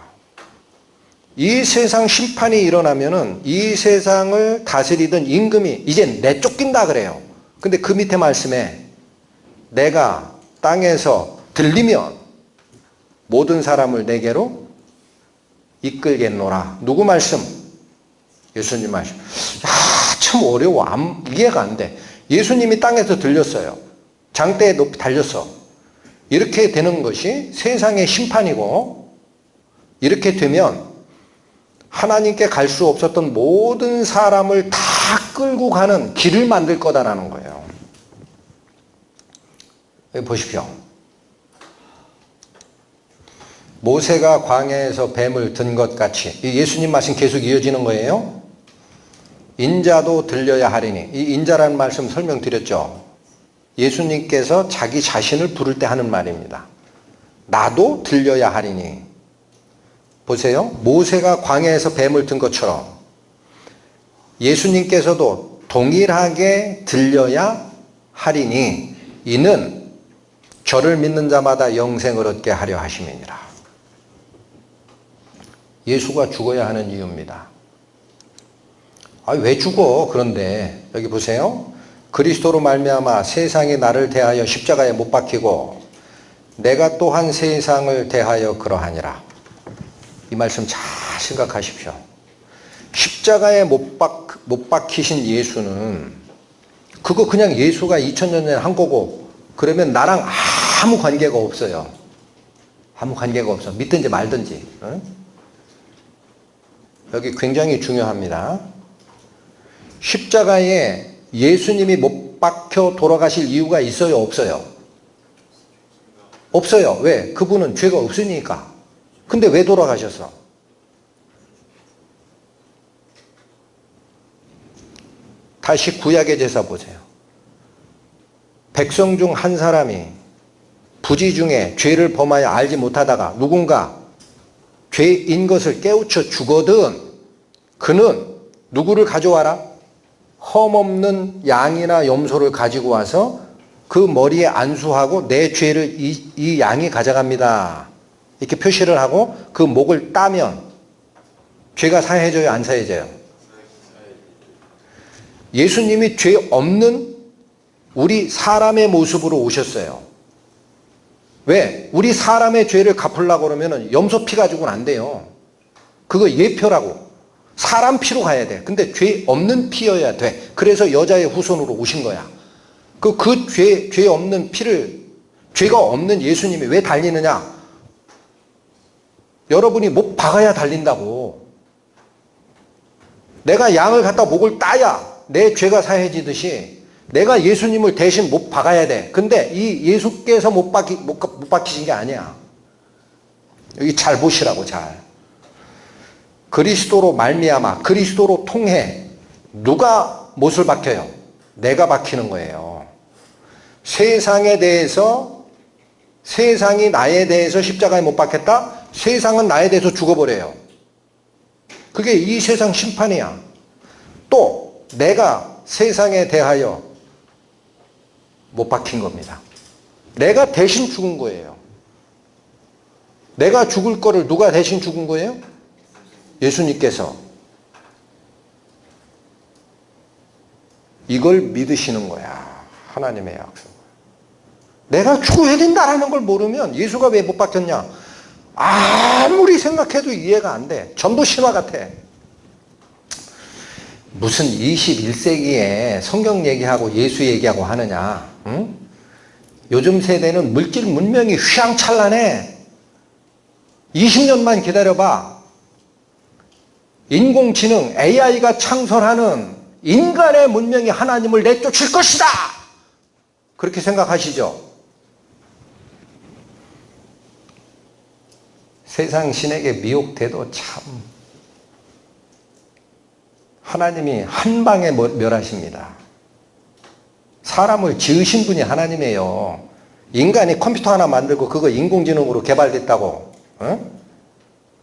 이 세상 심판이 일어나면은 이 세상을 다스리던 임금이 이제 내쫓긴다 그래요. 근데 그 밑에 말씀에 내가 땅에서 들리면 모든 사람을 내게로 이끌겠노라. 누구 말씀? 예수님 말씀. 참 어려워. 이해가 안 돼. 예수님이 땅에서 들렸어요. 장대에 높이 달렸어. 이렇게 되는 것이 세상의 심판이고, 이렇게 되면 하나님께 갈 수 없었던 모든 사람을 다 끌고 가는 길을 만들 거다라는 거예요. 여기 보십시오. 모세가 광야에서 뱀을 든 것 같이, 예수님 말씀 계속 이어지는 거예요. 인자도 들려야 하리니, 이 인자라는 말씀 설명드렸죠. 예수님께서 자기 자신을 부를 때 하는 말입니다. 나도 들려야 하리니. 보세요. 모세가 광야에서 뱀을 든 것처럼 예수님께서도 동일하게 들려야 하리니 이는 저를 믿는 자마다 영생을 얻게 하려 하심이니라. 예수가 죽어야 하는 이유입니다. 왜 죽어? 그런데 여기 보세요. 그리스도로 말미암아 세상이 나를 대하여 십자가에 못 박히고 내가 또한 세상을 대하여 그러하니라. 이 말씀 잘 생각하십시오. 십자가에 못 박히신 예수는 그거 그냥 예수가 2000년 전에 한 거고 그러면 나랑 아무 관계가 없어요. 아무 관계가 없어. 믿든지 말든지. 응? 여기 굉장히 중요합니다. 십자가에 예수님이 못 박혀 돌아가실 이유가 있어요? 없어요? 없어요. 왜? 그분은 죄가 없으니까. 근데 왜 돌아가셨어? 다시 구약의 제사 보세요. 백성 중 한 사람이 부지 중에 죄를 범하여 알지 못하다가 누군가 죄인 것을 깨우쳐 주거든 그는 누구를 가져와라? 험없는 양이나 염소를 가지고 와서 그 머리에 안수하고 내 죄를 이 양이 가져갑니다. 이렇게 표시를 하고 그 목을 따면 죄가 사해져요? 안 사해져요? 예수님이 죄 없는 우리 사람의 모습으로 오셨어요. 왜? 우리 사람의 죄를 갚으려고 그러면 염소 피 가지고는 안 돼요. 그거 예표라고. 사람 피로 가야 돼. 근데 죄 없는 피여야 돼. 그래서 여자의 후손으로 오신 거야. 죄 없는 피를, 죄가 없는 예수님이 왜 달리느냐? 여러분이 목 박아야 달린다고. 내가 양을 갖다 목을 따야 내 죄가 사해지듯이 내가 예수님을 대신 못 박아야 돼. 근데 이 예수께서 못 박히신 게 아니야. 여기 잘 보시라고, 잘. 그리스도로 말미암아, 그리스도로 통해 누가 못을 박혀요? 내가 박히는 거예요. 세상에 대해서, 세상이 나에 대해서 십자가에 못 박혔다? 세상은 나에 대해서 죽어버려요. 그게 이 세상 심판이야. 또 내가 세상에 대하여 못 박힌 겁니다. 내가 대신 죽은 거예요. 내가 죽을 거를 누가 대신 죽은 거예요? 예수님께서. 이걸 믿으시는 거야. 하나님의 약속. 내가 죽어야 된다라는 걸 모르면 예수가 왜 못 박혔냐? 아무리 생각해도 이해가 안 돼. 전부 신화 같아. 무슨 21세기에 성경 얘기하고 예수 얘기하고 하느냐? 응? 요즘 세대는 물질 문명이 휘황찬란해. 20년만 기다려봐. 인공지능 AI가 창설하는 인간의 문명이 하나님을 내쫓을 것이다. 그렇게 생각하시죠? 세상 신에게 미혹돼도 참 하나님이 한 방에 멸하십니다. 사람을 지으신 분이 하나님이에요. 인간이 컴퓨터 하나 만들고 그거 인공지능으로 개발됐다고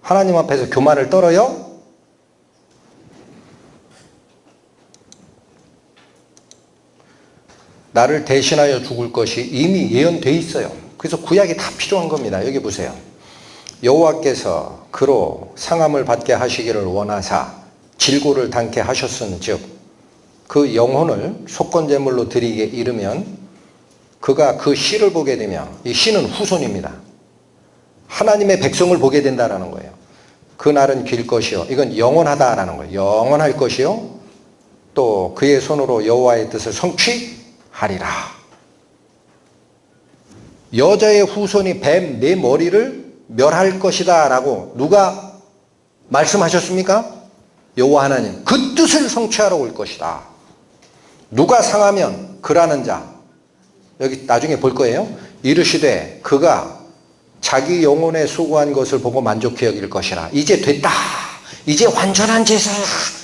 하나님 앞에서 교만을 떨어요? 나를 대신하여 죽을 것이 이미 예언돼 있어요. 그래서 구약이 다 필요한 겁니다. 여기 보세요. 여호와께서 그로 상함을 받게 하시기를 원하사 질고를 당케 하셨은즉 그 영혼을 속건제물로 드리게 이르면 그가 그 씨를 보게 되며, 이 씨는 후손입니다. 하나님의 백성을 보게 된다라는 거예요. 그 날은 길 것이요, 이건 영원하다라는 거예요. 영원할 것이요, 또 그의 손으로 여호와의 뜻을 성취하리라. 여자의 후손이 뱀 내 머리를 멸할 것이다 라고 누가 말씀하셨습니까? 여호와 하나님. 그 뜻을 성취하러 올 것이다. 누가 상하면 그라는 자, 여기 나중에 볼 거예요. 이르시되 그가 자기 영혼에 수고한 것을 보고 만족해 여길 것이라. 이제 됐다, 이제 완전한 제사야,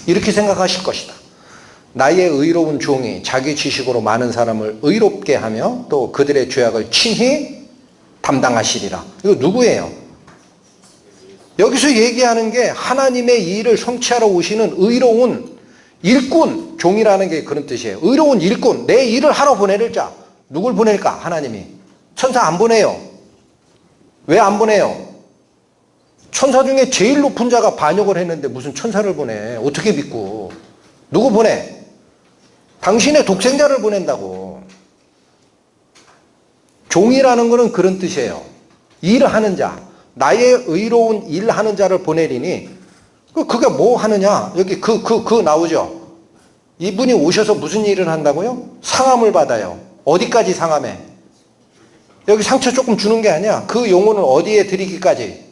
이렇게 생각하실 것이다. 나의 의로운 종이 자기 지식으로 많은 사람을 의롭게 하며 또 그들의 죄악을 친히 담당하시리라. 이거 누구예요? 여기서 얘기하는 게 하나님의 일을 성취하러 오시는 의로운 일꾼, 종이라는 게 그런 뜻이에요. 의로운 일꾼, 내 일을 하러 보낼 자. 누굴 보낼까? 하나님이. 천사 안 보내요. 왜 안 보내요? 천사 중에 제일 높은 자가 반역을 했는데 무슨 천사를 보내? 어떻게 믿고? 누구 보내? 당신의 독생자를 보낸다고. 종이라는 것은 그런 뜻이에요. 일을 하는 자, 나의 의로운 일하는 자를 보내리니, 그게 뭐 하느냐? 여기 그 나오죠. 이분이 오셔서 무슨 일을 한다고요? 상함을 받아요. 어디까지 상함해? 여기 상처 조금 주는 게 아니야. 그 영혼을 어디에 드리기까지?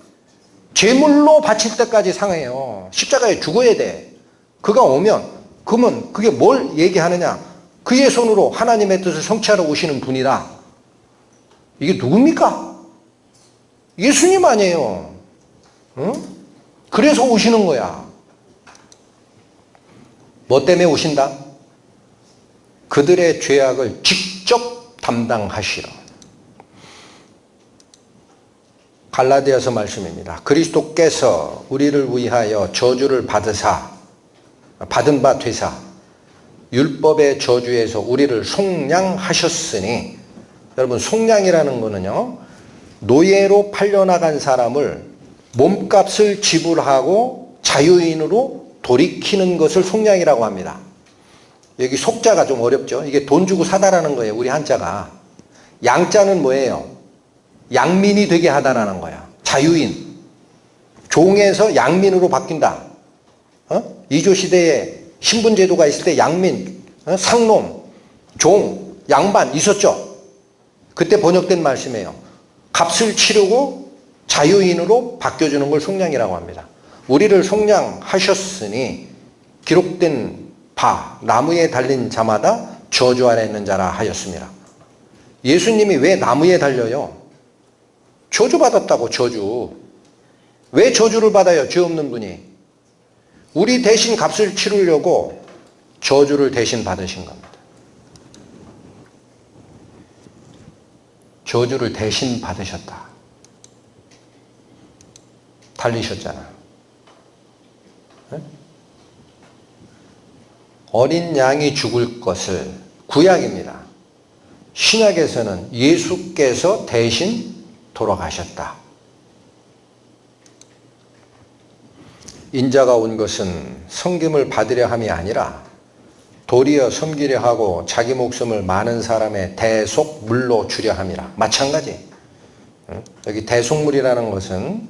제물로 바칠 때까지 상해요. 십자가에 죽어야 돼. 그가 오면, 그러면 그게 뭘 얘기하느냐? 그의 손으로 하나님의 뜻을 성취하러 오시는 분이다. 이게 누굽니까? 예수님 아니에요. 응? 그래서 오시는 거야. 뭐 때문에 오신다? 그들의 죄악을 직접 담당하시라. 갈라디아서 말씀입니다. 그리스도께서 우리를 위하여 저주를 받은 바 되사 율법의 저주에서 우리를 속량하셨으니, 여러분 속량이라는 거는요, 노예로 팔려나간 사람을 몸값을 지불하고 자유인으로 돌이키는 것을 속량이라고 합니다. 여기 속자가 좀 어렵죠. 이게 돈 주고 사다라는 거예요. 우리 한자가. 양자는 뭐예요? 양민이 되게 하다라는 거야. 자유인. 종에서 양민으로 바뀐다. 이조시대에 신분제도가 있을 때 양민, 상놈, 종, 양반 있었죠. 그때 번역된 말씀이에요. 값을 치르고 자유인으로 바뀌어주는 걸 속량이라고 합니다. 우리를 속량하셨으니 기록된 바 나무에 달린 자마다 저주 아래 있는 자라 하였습니다. 예수님이 왜 나무에 달려요? 저주받았다고. 저주. 왜 저주를 받아요? 죄 없는 분이. 우리 대신 값을 치르려고 저주를 대신 받으신 겁니다. 저주를 대신 받으셨다. 달리셨잖아. 네? 어린 양이 죽을 것을, 구약입니다. 신약에서는 예수께서 대신 돌아가셨다. 인자가 온 것은 섬김을 받으려 함이 아니라 도리어 섬기려 하고 자기 목숨을 많은 사람의 대속물로 주려 함이라. 마찬가지. 여기 대속물이라는 것은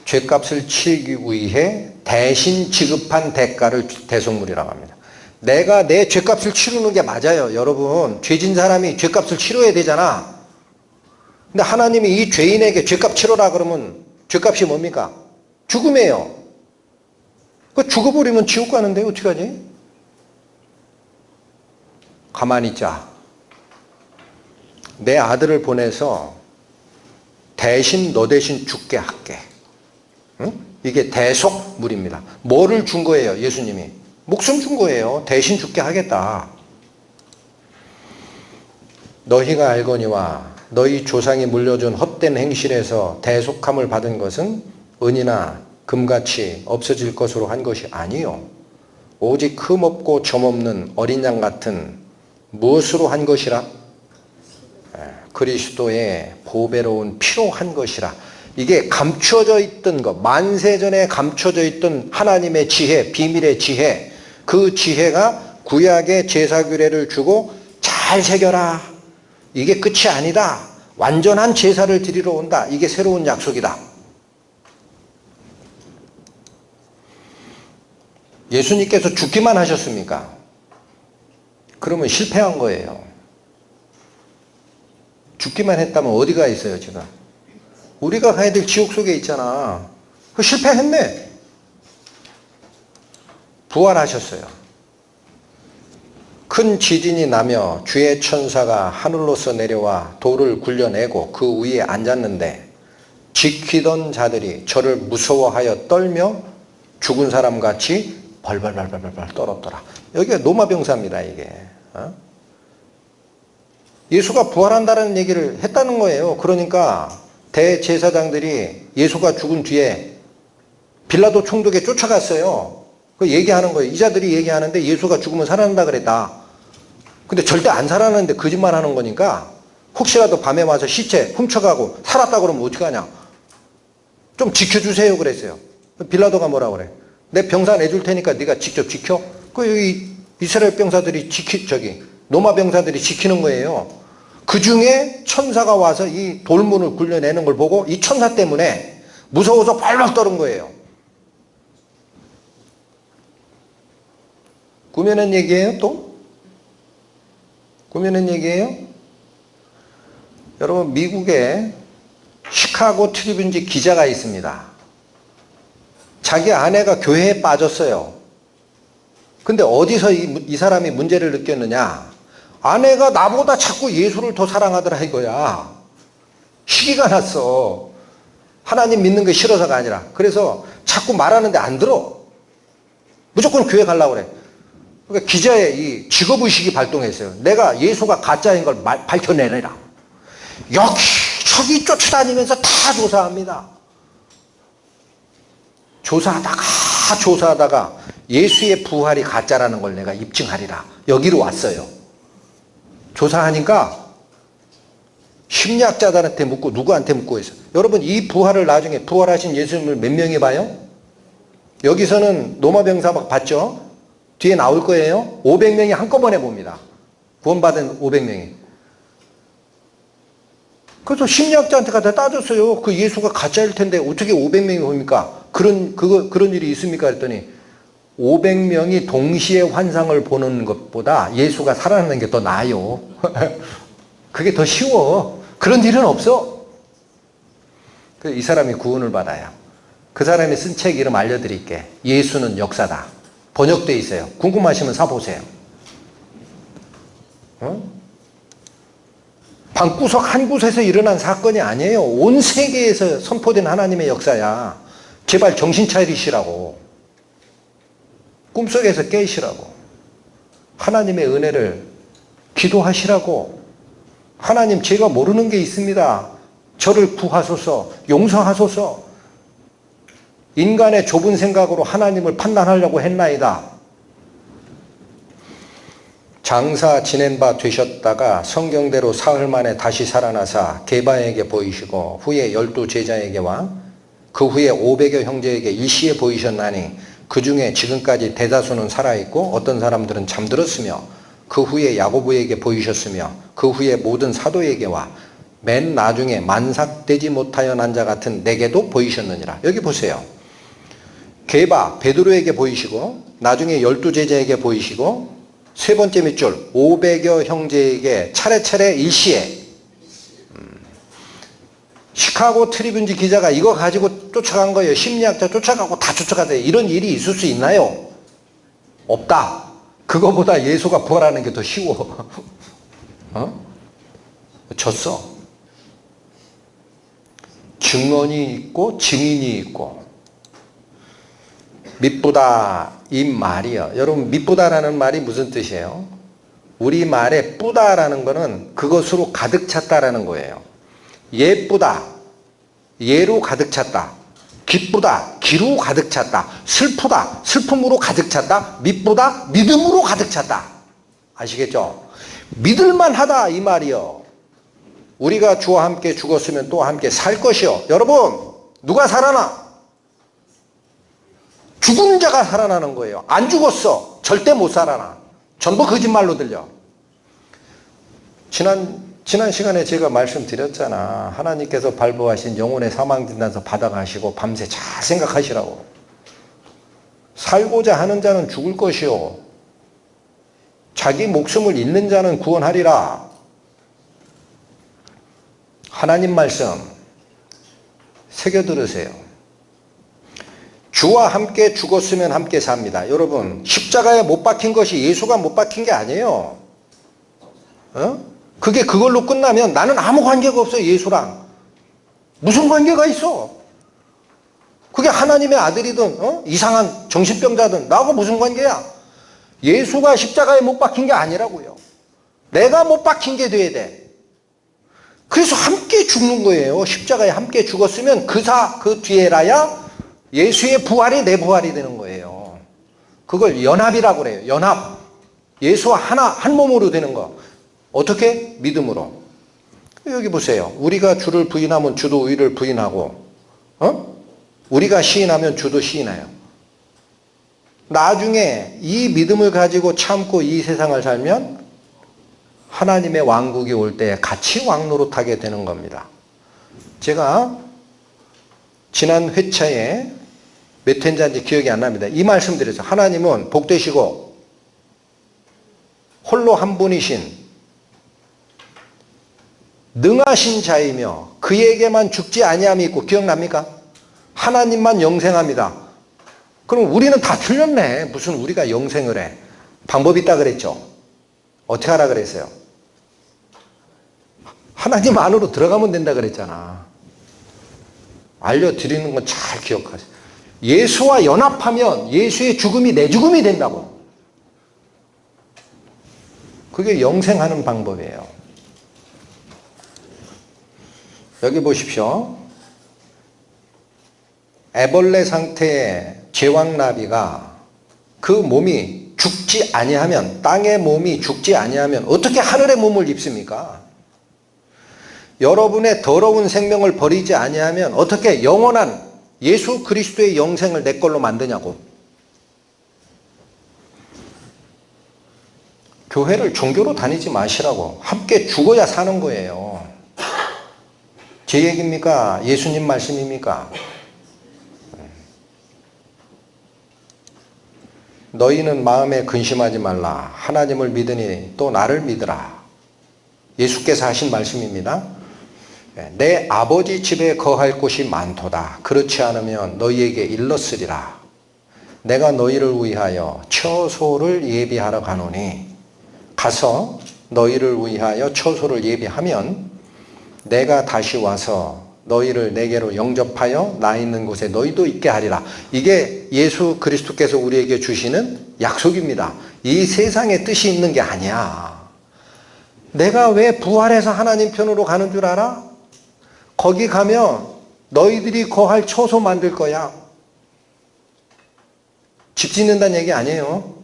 죄값을 치르기 위해 대신 지급한 대가를 대속물이라고 합니다. 내가 내 죄값을 치르는 게 맞아요. 여러분, 죄진 사람이 죄값을 치러야 되잖아. 근데 하나님이 이 죄인에게 죄값 치러라 그러면 죄값이 뭡니까? 죽음이에요. 그 죽어버리면 지옥 가는데 어떡하지? 가만히 있자. 내 아들을 보내서 대신 너 대신 죽게 할게. 응? 이게 대속물입니다. 뭐를 준 거예요? 예수님이 목숨 준 거예요. 대신 죽게 하겠다. 너희가 알거니와 너희 조상이 물려준 헛된 행실에서 대속함을 받은 것은 은이나 금같이 없어질 것으로 한 것이 아니요 오직 흠없고 점없는 어린 양 같은 무엇으로 한 것이라? 그리스도의 보배로운 피로 한 것이라. 이게 감춰져 있던 것, 만세전에 감춰져 있던 하나님의 지혜, 비밀의 지혜, 그 지혜가 구약의 제사규례를 주고 잘 새겨라. 이게 끝이 아니다. 완전한 제사를 드리러 온다. 이게 새로운 약속이다. 예수님께서 죽기만 하셨습니까? 그러면 실패한 거예요. 죽기만 했다면 어디가 있어요, 지금? 우리가 가야 될 지옥 속에 있잖아. 그 실패했네. 부활하셨어요. 큰 지진이 나며 주의 천사가 하늘로서 내려와 돌을 굴려내고 그 위에 앉았는데 지키던 자들이 저를 무서워하여 떨며 죽은 사람같이 벌벌벌벌벌 떨었더라. 여기가 노마병사입니다, 이게. 예수가 부활한다는 얘기를 했다는 거예요. 그러니까 대제사장들이 예수가 죽은 뒤에 빌라도 총독에 쫓아갔어요. 그 얘기하는 거예요. 이자들이 얘기하는데 예수가 죽으면 살아난다 그랬다. 근데 절대 안 살아나는데 거짓말하는 거니까 혹시라도 밤에 와서 시체 훔쳐가고 살았다 그러면 어떡하냐. 좀 지켜주세요 그랬어요. 빌라도가 뭐라 그래. 내 병사 내줄 테니까 네가 직접 지켜. 그 여기 이스라엘 병사들이 로마 병사들이 지키는 거예요. 그 중에 천사가 와서 이 돌문을 굴려내는 걸 보고 이 천사 때문에 무서워서 발박 떠는 거예요. 꾸며낸 얘기예요 또? 꾸며낸 얘기예요? 여러분 미국에 시카고 트리뷴지 기자가 있습니다. 자기 아내가 교회에 빠졌어요. 근데 어디서 이 사람이 문제를 느꼈느냐? 아내가 나보다 자꾸 예수를 더 사랑하더라 이거야. 시기가 났어. 하나님 믿는 게 싫어서가 아니라. 그래서 자꾸 말하는데 안 들어. 무조건 교회 가려고 그래. 그러니까 기자의 이 직업의식이 발동했어요. 내가 예수가 가짜인 걸 밝혀내라. 여기저기 쫓아다니면서 다 조사합니다. 조사하다가 예수의 부활이 가짜라는 걸 내가 입증하리라. 여기로 왔어요. 조사하니까 심리학자들한테 묻고 누구한테 묻고 있어요. 여러분 이 부활을 나중에 부활하신 예수님을 몇 명이 봐요? 여기서는 노마병사 막 봤죠? 뒤에 나올 거예요. 500명이 한꺼번에 봅니다. 구원받은 500명이. 그래서 심리학자한테 가서 따졌어요. 그 예수가 가짜일 텐데 어떻게 500명이 봅니까? 그런 일이 있습니까? 그랬더니 500명이 동시에 환상을 보는 것보다 예수가 살아나는 게 더 나아요. 그게 더 쉬워. 그런 일은 없어. 이 사람이 구원을 받아요. 그 사람이 쓴 책 이름 알려드릴게. 예수는 역사다. 번역되어 있어요. 궁금하시면 사보세요. 방구석 한 곳에서 일어난 사건이 아니에요. 온 세계에서 선포된 하나님의 역사야. 제발 정신 차리시라고. 꿈속에서 깨시라고. 하나님의 은혜를 기도하시라고. 하나님 제가 모르는 게 있습니다. 저를 구하소서. 용서하소서. 인간의 좁은 생각으로 하나님을 판단하려고 했나이다. 장사 지낸 바 되셨다가 성경대로 사흘 만에 다시 살아나사 게바에게 보이시고 후에 12 제자에게와 그 후에 500여 형제에게 일시에 보이셨나니 그 중에 지금까지 대다수는 살아있고 어떤 사람들은 잠들었으며 그 후에 야고보에게 보이셨으며 그 후에 모든 사도에게와 맨 나중에 만삭되지 못하여 난 자 같은 내게도 보이셨느니라. 여기 보세요. 게바 베드로에게 보이시고 나중에 12 제자에게 보이시고 세 번째 밑줄 500여 형제에게 차례차례 일시에. 시카고 트리뷴지 기자가 이거 가지고 쫓아간 거예요. 심리학자 쫓아가고 다 쫓아가세요. 이런 일이 있을 수 있나요? 없다. 그거보다 예수가 부활하는 게 더 쉬워. 졌어. 증언이 있고 증인이 있고. 미쁘다 이 말이요. 여러분 미쁘다라는 말이 무슨 뜻이에요? 우리말에 뿌다라는 거는 그것으로 가득 찼다라는 거예요. 예쁘다 예로 가득 찼다. 기쁘다 기로 가득 찼다. 슬프다 슬픔으로 가득 찼다. 미쁘다 믿음으로 가득 찼다. 아시겠죠? 믿을만 하다 이 말이요. 우리가 주와 함께 죽었으면 또 함께 살 것이요. 여러분, 누가 살아나? 죽은 자가 살아나는 거예요. 안 죽었어. 절대 못 살아나. 전부 거짓말로 들려. 지난 시간에 제가 말씀드렸잖아. 하나님께서 발부하신 영혼의 사망진단서 받아가시고 밤새 잘 생각하시라고. 살고자 하는 자는 죽을 것이요. 자기 목숨을 잃는 자는 구원하리라. 하나님 말씀 새겨 들으세요. 주와 함께 죽었으면 함께 삽니다. 여러분, 십자가에 못 박힌 것이 예수가 못 박힌 게 아니에요. 그게 그걸로 끝나면 나는 아무 관계가 없어요. 예수랑. 무슨 관계가 있어? 그게 하나님의 아들이든 이상한 정신병자든 나하고 무슨 관계야? 예수가 십자가에 못 박힌 게 아니라고요. 내가 못 박힌 게 돼야 돼. 그래서 함께 죽는 거예요. 십자가에 함께 죽었으면 그 뒤에라야 예수의 부활이 내 부활이 되는 거예요. 그걸 연합이라고 그래요. 연합. 예수와 한 몸으로 되는 거. 어떻게? 믿음으로. 여기 보세요. 우리가 주를 부인하면 주도 우리를 부인하고, 우리가 시인하면 주도 시인해요. 나중에 이 믿음을 가지고 참고 이 세상을 살면 하나님의 왕국이 올 때 같이 왕노릇하게 되는 겁니다. 제가 지난 회차에 몇 회인지 기억이 안 납니다. 이 말씀 드렸어요. 하나님은 복되시고 홀로 한 분이신 능하신 자이며 그에게만 죽지 아니함이 있고, 기억납니까? 하나님만 영생합니다. 그럼 우리는 다 틀렸네. 무슨 우리가 영생을 해. 방법이 있다 그랬죠. 어떻게 하라 그랬어요? 하나님 안으로 들어가면 된다 그랬잖아. 알려드리는 건 잘 기억하세요. 예수와 연합하면 예수의 죽음이 내 죽음이 된다고. 그게 영생하는 방법이에요. 여기 보십시오. 애벌레 상태의 제왕나비가 그 몸이 죽지 아니하면, 땅의 몸이 죽지 아니하면 어떻게 하늘의 몸을 입습니까? 여러분의 더러운 생명을 버리지 아니하면 어떻게 영원한 예수 그리스도의 영생을 내 걸로 만드냐고. 교회를 종교로 다니지 마시라고. 함께 죽어야 사는 거예요. 제 얘기입니까? 예수님 말씀입니까? 너희는 마음에 근심하지 말라. 하나님을 믿으니 또 나를 믿으라. 예수께서 하신 말씀입니다. 내 아버지 집에 거할 곳이 많도다. 그렇지 않으면 너희에게 일렀으리라. 내가 너희를 위하여 처소를 예비하러 가노니, 가서 너희를 위하여 처소를 예비하면 내가 다시 와서 너희를 내게로 영접하여 나 있는 곳에 너희도 있게 하리라. 이게 예수 그리스도께서 우리에게 주시는 약속입니다. 이 세상의 뜻이 있는 게 아니야. 내가 왜 부활해서 하나님 편으로 가는 줄 알아? 거기 가면 너희들이 거할 처소 만들 거야. 집 짓는다는 얘기 아니에요.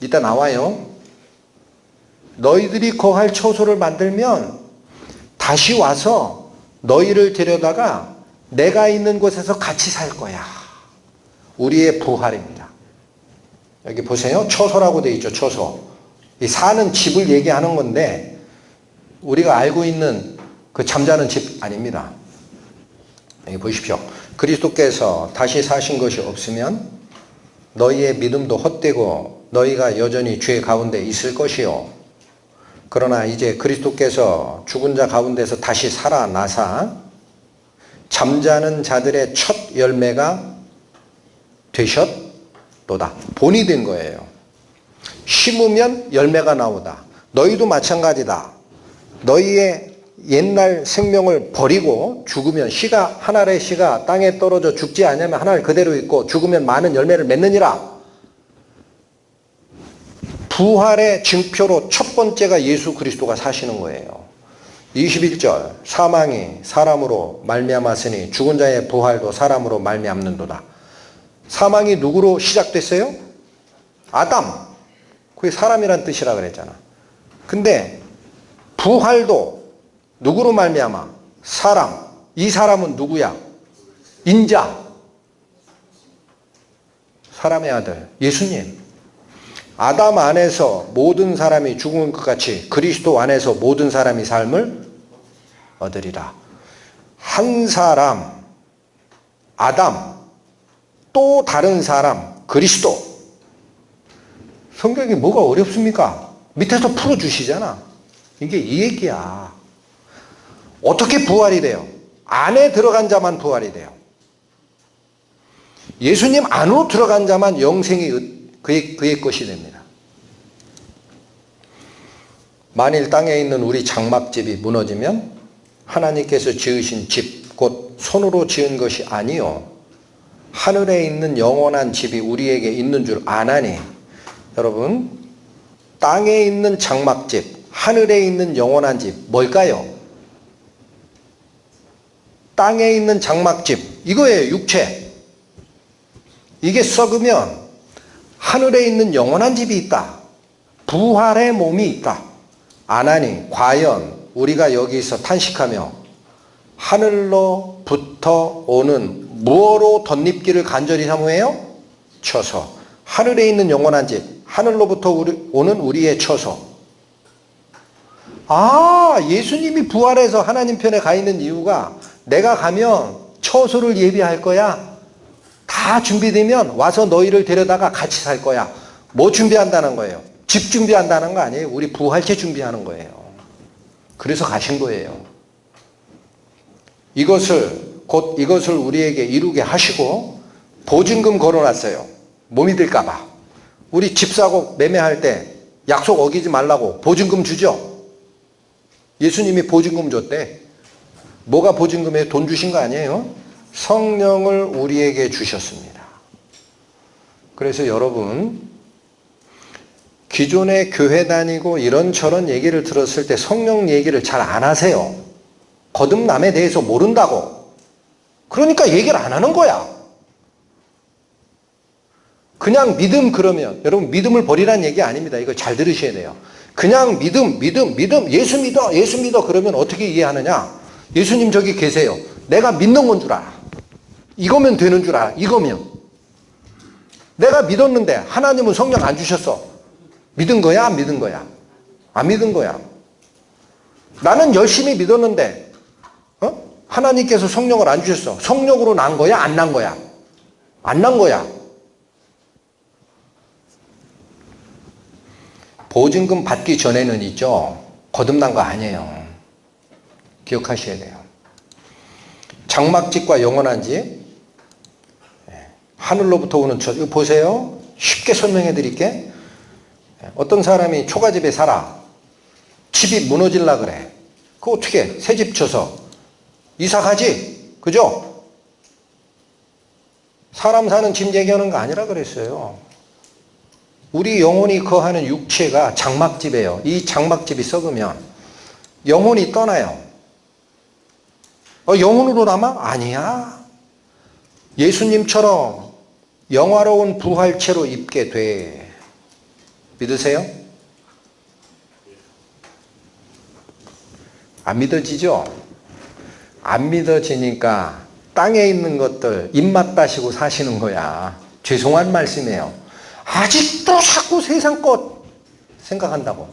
이따 나와요. 너희들이 거할 처소를 만들면 다시 와서 너희를 데려다가 내가 있는 곳에서 같이 살 거야. 우리의 부활입니다. 여기 보세요. 처소라고 되어 있죠. 처소. 이 사는 집을 얘기하는 건데 우리가 알고 있는 그 잠자는 집 아닙니다. 여기 보십시오. 그리스도께서 다시 사신 것이 없으면 너희의 믿음도 헛되고 너희가 여전히 죄 가운데 있을 것이요. 그러나 이제 그리스도께서 죽은 자 가운데서 다시 살아나사 잠자는 자들의 첫 열매가 되셨도다. 본이 된 거예요. 심으면 열매가 나오다. 너희도 마찬가지다. 너희의 옛날 생명을 버리고 죽으면 씨가, 한 알의 씨가 땅에 떨어져 죽지 않으면 한 알 그대로 있고 죽으면 많은 열매를 맺느니라. 부활의 증표로 첫 번째가 예수 그리스도가 사시는 거예요. 21절 사망이 사람으로 말미암았으니 죽은 자의 부활도 사람으로 말미암는도다. 사망이 누구로 시작됐어요? 아담. 그게 사람이란 뜻이라 그랬잖아. 근데 부활도 누구로 말미암아? 사람. 이 사람은 누구야? 인자. 사람의 아들 예수님. 아담 안에서 모든 사람이 죽은 것 같이 그리스도 안에서 모든 사람이 삶을 얻으리라. 한 사람 아담, 또 다른 사람 그리스도. 성경이 뭐가 어렵습니까? 밑에서 풀어주시잖아. 이게 이 얘기야. 어떻게 부활이 돼요? 안에 들어간 자만 부활이 돼요. 예수님 안으로 들어간 자만 영생이 그의 것이 됩니다. 만일 땅에 있는 우리 장막집이 무너지면 하나님께서 지으신 집, 곧 손으로 지은 것이 아니요 하늘에 있는 영원한 집이 우리에게 있는 줄 아나니. 여러분, 땅에 있는 장막집, 하늘에 있는 영원한 집 뭘까요? 땅에 있는 장막집 이거예요. 육체. 이게 썩으면 하늘에 있는 영원한 집이 있다. 부활의 몸이 있다. 아나니 과연 우리가 여기서 탄식하며 하늘로부터 오는 무엇으로 덧입기를 간절히 사모해요? 처소. 하늘에 있는 영원한 집, 하늘로부터 오는 우리의 처소. 아, 예수님이 부활해서 하나님 편에 가 있는 이유가 내가 가면 처소를 예비할 거야. 다 준비되면 와서 너희를 데려다가 같이 살 거야. 뭐 준비한다는 거예요? 집 준비한다는 거 아니에요. 우리 부활체 준비하는 거예요. 그래서 가신 거예요. 이것을 우리에게 이루게 하시고 보증금 걸어놨어요. 못 믿을까 봐. 우리 집 사고 매매할 때 약속 어기지 말라고 보증금 주죠. 예수님이 보증금 줬대. 뭐가 보증금이에요? 돈 주신 거 아니에요? 성령을 우리에게 주셨습니다. 그래서 여러분, 기존에 교회 다니고 이런저런 얘기를 들었을 때 성령 얘기를 잘 안 하세요. 거듭남에 대해서 모른다고. 그러니까 얘기를 안 하는 거야. 그냥 믿음 그러면 여러분 믿음을 버리라는 얘기 아닙니다. 이거 잘 들으셔야 돼요. 그냥 믿음 예수 믿어 그러면 어떻게 이해하느냐? 예수님 저기 계세요. 내가 믿는 건 줄 알아. 이거면 되는 줄 알아. 이거면. 내가 믿었는데 하나님은 성령 안 주셨어. 믿은 거야? 안 믿은 거야? 안 믿은 거야. 나는 열심히 믿었는데 하나님께서 성령을 안 주셨어. 성령으로 난 거야? 안 난 거야? 안 난 거야. 보증금 받기 전에는 있죠. 거듭난 거 아니에요. 기억하셔야 돼요. 장막집과 영원한 집, 하늘로부터 오는 첫, 이거 보세요. 쉽게 설명해 드릴게. 어떤 사람이 초가집에 살아. 집이 무너질라 그래. 그거 어떻게 새 집 쳐서 이사 가지. 그죠? 사람 사는 집 얘기하는 거 아니라 그랬어요. 우리 영혼이 거하는 육체가 장막집이에요. 이 장막집이 썩으면 영혼이 떠나요. 영혼으로 남아? 아니야. 예수님처럼 영화로운 부활체로 입게 돼. 믿으세요? 안 믿어지죠? 안 믿어지니까 땅에 있는 것들 입맛 다시고 사시는 거야. 죄송한 말씀이에요. 아직도 자꾸 세상 것 생각한다고.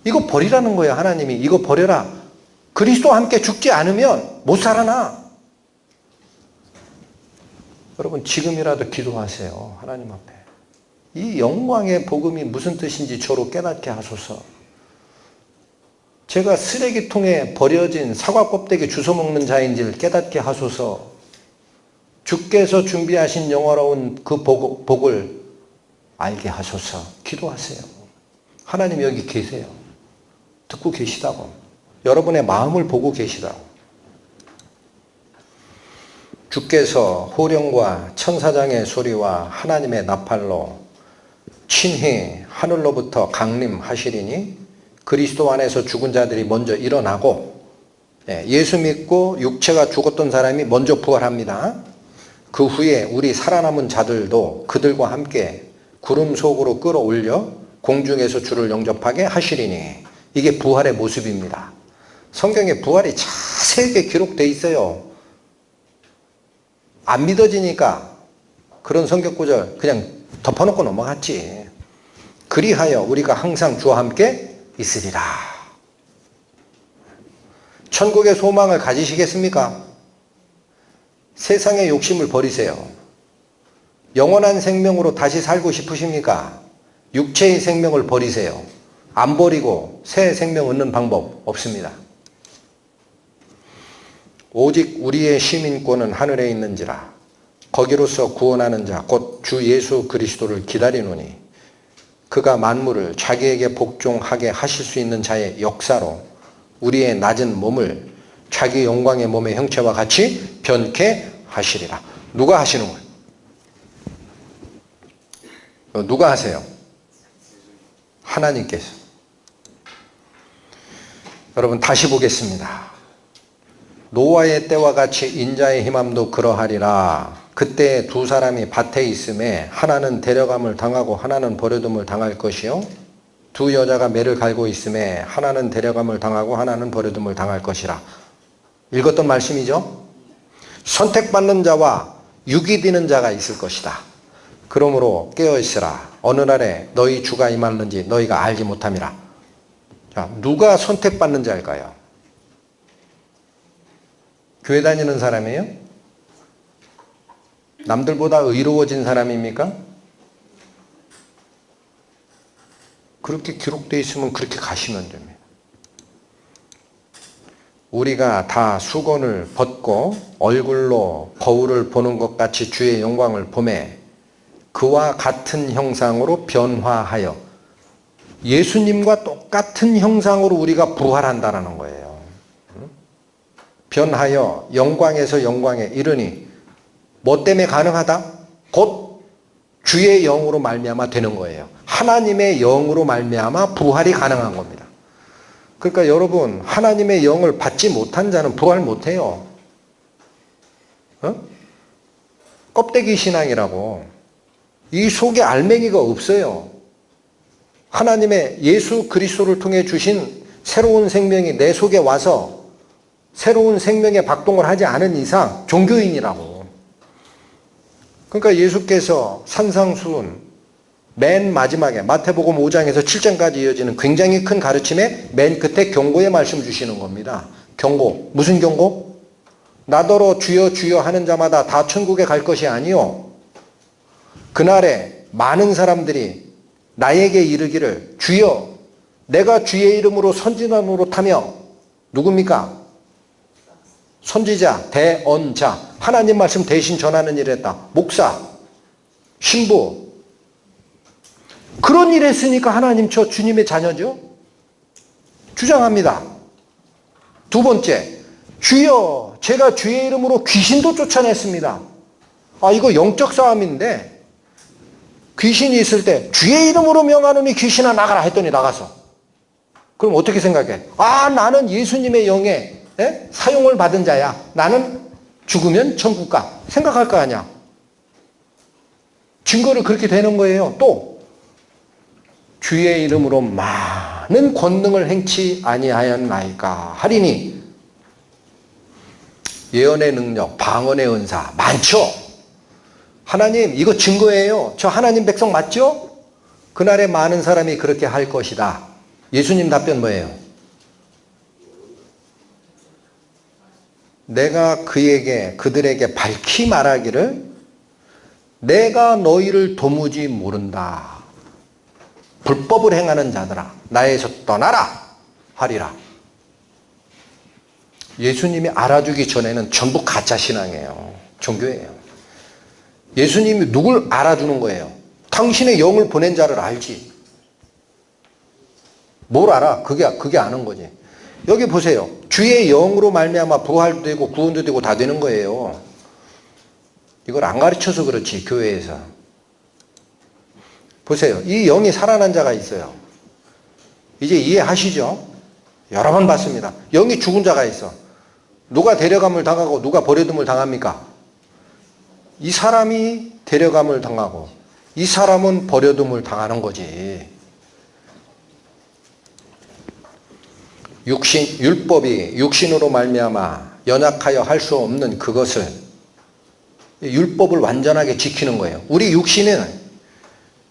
이거 버리라는 거예요. 하나님이 이거 버려라. 그리스도와 함께 죽지 않으면 못 살아나. 여러분 지금이라도 기도하세요. 하나님 앞에. 이 영광의 복음이 무슨 뜻인지 저로 깨닫게 하소서. 제가 쓰레기통에 버려진 사과 껍데기 주워 먹는 자인지를 깨닫게 하소서. 주께서 준비하신 영화로운 그 복을 알게 하소서. 기도하세요. 하나님 여기 계세요. 듣고 계시다고. 여러분의 마음을 보고 계시다고. 주께서 호령과 천사장의 소리와 하나님의 나팔로 친히 하늘로부터 강림하시리니 그리스도 안에서 죽은 자들이 먼저 일어나고 예수 믿고 육체가 죽었던 사람이 먼저 부활합니다. 그 후에 우리 살아남은 자들도 그들과 함께 구름 속으로 끌어올려 공중에서 주를 영접하게 하시리니, 이게 부활의 모습입니다. 성경에 부활이 자세하게 기록되어 있어요. 안 믿어지니까 그런 성경 구절 그냥 덮어놓고 넘어갔지. 그리하여 우리가 항상 주와 함께 있으리라. 천국의 소망을 가지시겠습니까? 세상의 욕심을 버리세요. 영원한 생명으로 다시 살고 싶으십니까? 육체의 생명을 버리세요. 안 버리고 새 생명 얻는 방법 없습니다. 오직 우리의 시민권은 하늘에 있는지라. 거기로서 구원하는 자 곧 주 예수 그리스도를 기다리노니 그가 만물을 자기에게 복종하게 하실 수 있는 자의 역사로 우리의 낮은 몸을 자기 영광의 몸의 형체와 같이 변케 하시리라. 누가 하시는 거예요? 누가 하세요? 하나님께서. 여러분 다시 보겠습니다. 노아의 때와 같이 인자의 힘함도 그러하리라. 그때 두 사람이 밭에 있음에 하나는 데려감을 당하고 하나는 버려둠을 당할 것이요, 두 여자가 매를 갈고 있음에 하나는 데려감을 당하고 하나는 버려둠을 당할 것이라. 읽었던 말씀이죠? 선택받는 자와 육이 되는 자가 있을 것이다. 그러므로 깨어있으라. 어느 날에 너희 주가 임하는지 너희가 알지 못함이라. 자, 누가 선택받는 자일까요? 교회 다니는 사람이에요? 남들보다 의로워진 사람입니까? 그렇게 기록되어 있으면 그렇게 가시면 됩니다. 우리가 다 수건을 벗고 얼굴로 거울을 보는 것 같이 주의 영광을 보매 그와 같은 형상으로 변화하여 예수님과 똑같은 형상으로 우리가 부활한다는 거예요. 변하여 영광에서 영광에 이르니 뭐 때문에 가능하다? 곧 주의 영으로 말미암아 되는 거예요. 하나님의 영으로 말미암아 부활이 가능한 겁니다. 그러니까 여러분, 하나님의 영을 받지 못한 자는 부활 못해요. 껍데기 신앙이라고. 이 속에 알맹이가 없어요. 하나님의 예수 그리스도를 통해 주신 새로운 생명이 내 속에 와서 새로운 생명의 박동을 하지 않은 이상 종교인이라고. 그러니까 예수께서 산상수훈 맨 마지막에 마태복음 5장에서 7장까지 이어지는 굉장히 큰 가르침에 맨 끝에 경고의 말씀 주시는 겁니다. 경고. 무슨 경고? 나더러 주여 주여 하는 자마다 다 천국에 갈 것이 아니요, 그날에 많은 사람들이 나에게 이르기를 주여 내가 주의 이름으로 선지자 노릇하며, 누굽니까? 선지자, 대언자, 하나님 말씀 대신 전하는 일을 했다. 목사, 신부. 그런 일 했으니까 하나님 저 주님의 자녀죠? 주장합니다. 두 번째, 주여 제가 주의 이름으로 귀신도 쫓아냈습니다. 아, 이거 영적 싸움인데 귀신이 있을 때 주의 이름으로 명하노니 귀신아 나가라 했더니 나가서. 그럼 어떻게 생각해? 아, 나는 예수님의 영에 사용을 받은 자야. 나는 죽으면 천국 가. 생각할 거 아니야. 증거를 그렇게 되는 거예요. 또 주의 이름으로 많은 권능을 행치 아니하였나이까 하리니. 예언의 능력, 방언의 은사 많죠. 하나님 이거 증거예요. 저 하나님 백성 맞죠? 그날에 많은 사람이 그렇게 할 것이다. 예수님 답변 뭐예요? 내가 그들에게 밝히 말하기를 내가 너희를 도무지 모른다. 불법을 행하는 자들아 나에서 떠나라 하리라. 예수님이 알아주기 전에는 전부 가짜 신앙이에요. 종교예요. 예수님이 누굴 알아주는 거예요? 당신의 영을 보낸 자를 알지. 뭘 알아? 그게 아는 거지. 여기 보세요. 주의 영으로 말미암아 부활도 되고 구원도 되고 다 되는 거예요. 이걸 안 가르쳐서 그렇지, 교회에서. 보세요. 이 영이 살아난 자가 있어요. 이제 이해하시죠? 여러 번 봤습니다. 영이 죽은 자가 있어. 누가 데려감을 당하고 누가 버려둠을 당합니까? 이 사람이 데려감을 당하고 이 사람은 버려둠을 당하는 거지. 율법이 육신으로 말미암아 연약하여 할 수 없는 그것을 율법을 완전하게 지키는 거예요. 우리 육신은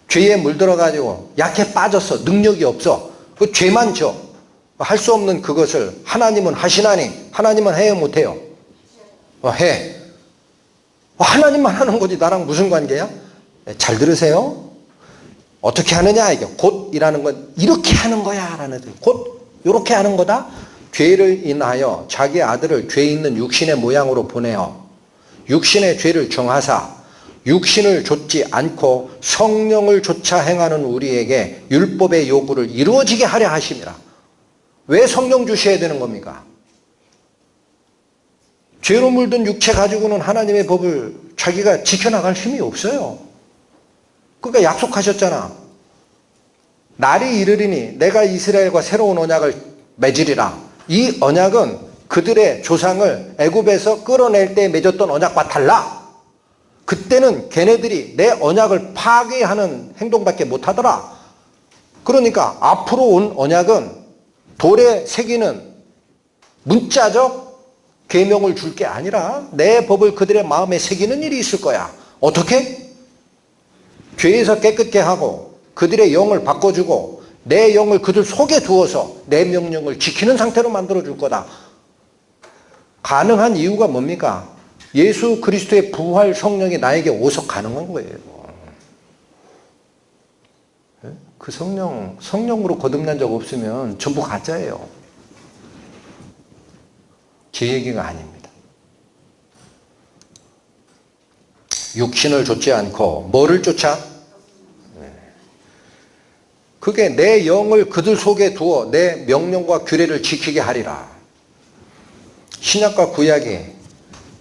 죄에 물들어가지고 약해 빠졌어. 능력이 없어. 그 죄만 져. 할 수 없는 그것을 하나님은 하시나니 하나님은 해요 못해요? 해. 하나님만 하는 거지 나랑 무슨 관계야? 잘 들으세요. 어떻게 하느냐 이게 곧이라는 건 이렇게 하는 거야 라는 뜻. 곧 이렇게 하는 거다. 죄를 인하여 자기 아들을 죄 있는 육신의 모양으로 보내어 육신의 죄를 정하사 육신을 좇지 않고 성령을 좇아 행하는 우리에게 율법의 요구를 이루어지게 하려 하심이라. 왜 성령 주셔야 되는 겁니까? 죄로 물든 육체 가지고는 하나님의 법을 자기가 지켜나갈 힘이 없어요. 그러니까 약속하셨잖아. 날이 이르리니 내가 이스라엘과 새로운 언약을 맺으리라. 이 언약은 그들의 조상을 애굽에서 끌어낼 때 맺었던 언약과 달라. 그때는 걔네들이 내 언약을 파괴하는 행동밖에 못하더라. 그러니까 앞으로 온 언약은 돌에 새기는 문자적 계명을 줄 게 아니라 내 법을 그들의 마음에 새기는 일이 있을 거야. 어떻게? 죄에서 깨끗게 하고 그들의 영을 바꿔주고 내 영을 그들 속에 두어서 내 명령을 지키는 상태로 만들어줄 거다. 가능한 이유가 뭡니까? 예수 그리스도의 부활 성령이 나에게 오서 가능한 거예요. 그 성령으로 거듭난 적 없으면 전부 가짜예요. 제 얘기가 아닙니다. 육신을 좇지 않고 뭐를 쫓아? 그게 내 영을 그들 속에 두어 내 명령과 규례를 지키게 하리라. 신약과 구약이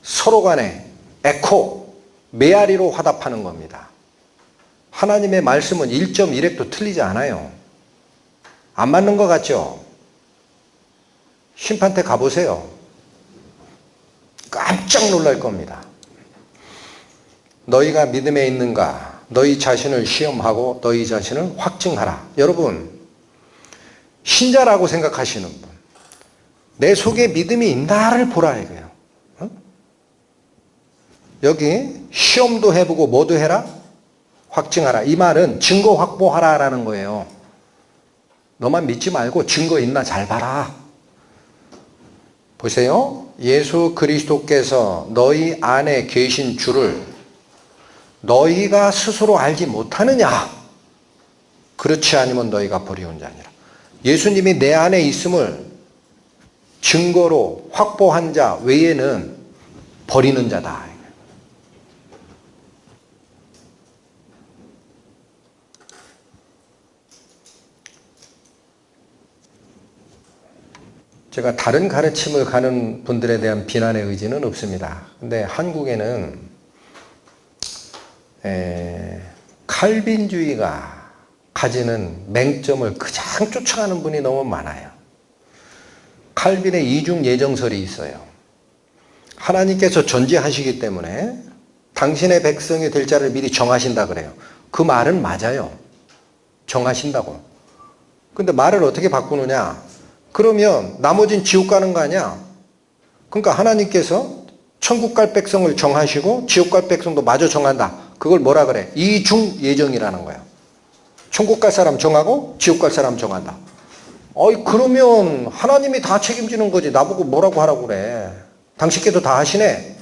서로 간에 에코, 메아리로 화답하는 겁니다. 하나님의 말씀은 1.1획도 틀리지 않아요. 안 맞는 것 같죠? 심판대 가보세요. 깜짝 놀랄 겁니다. 너희가 믿음에 있는가? 너희 자신을 시험하고 너희 자신을 확증하라. 여러분, 신자라고 생각하시는 분, 내 속에 믿음이 있나를 보라 이거예요. 여기 시험도 해보고 뭐도 해라? 확증하라. 이 말은 증거 확보하라라는 거예요. 너만 믿지 말고 증거 있나 잘 봐라. 보세요. 예수 그리스도께서 너희 안에 계신 줄을 너희가 스스로 알지 못하느냐? 그렇지 않으면 너희가 버리운 자니라. 예수님이 내 안에 있음을 증거로 확보한 자 외에는 버리는 자다. 제가 다른 가르침을 가는 분들에 대한 비난의 의지는 없습니다. 근데 한국에는 칼빈주의가 가지는 맹점을 가장 쫓아가는 분이 너무 많아요. 칼빈의 이중 예정설이 있어요. 하나님께서 존재하시기 때문에 당신의 백성이 될 자를 미리 정하신다 그래요. 그 말은 맞아요. 정하신다고. 근데 말을 어떻게 바꾸느냐? 그러면 나머진 지옥 가는 거 아니야? 그러니까 하나님께서 천국 갈 백성을 정하시고 지옥 갈 백성도 마저 정한다. 그걸 뭐라 그래? 이중 예정이라는 거야. 천국 갈 사람 정하고 지옥 갈 사람 정한다. 그러면 하나님이 다 책임지는 거지. 나보고 뭐라고 하라고 그래. 당신께서 다 하시네.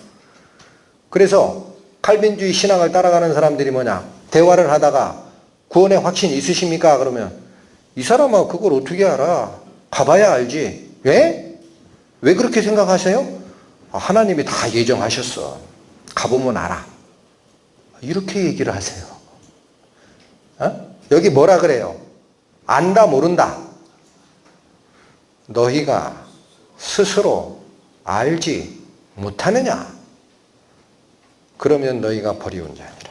그래서 칼빈주의 신앙을 따라가는 사람들이 뭐냐? 대화를 하다가 구원의 확신 있으십니까? 그러면 이 사람아 그걸 어떻게 알아? 가봐야 알지. 왜? 왜 그렇게 생각하세요? 하나님이 다 예정하셨어. 가보면 알아. 이렇게 얘기를 하세요. 여기 뭐라 그래요? 안다 모른다. 너희가 스스로 알지 못하느냐? 그러면 너희가 버리운 자니라.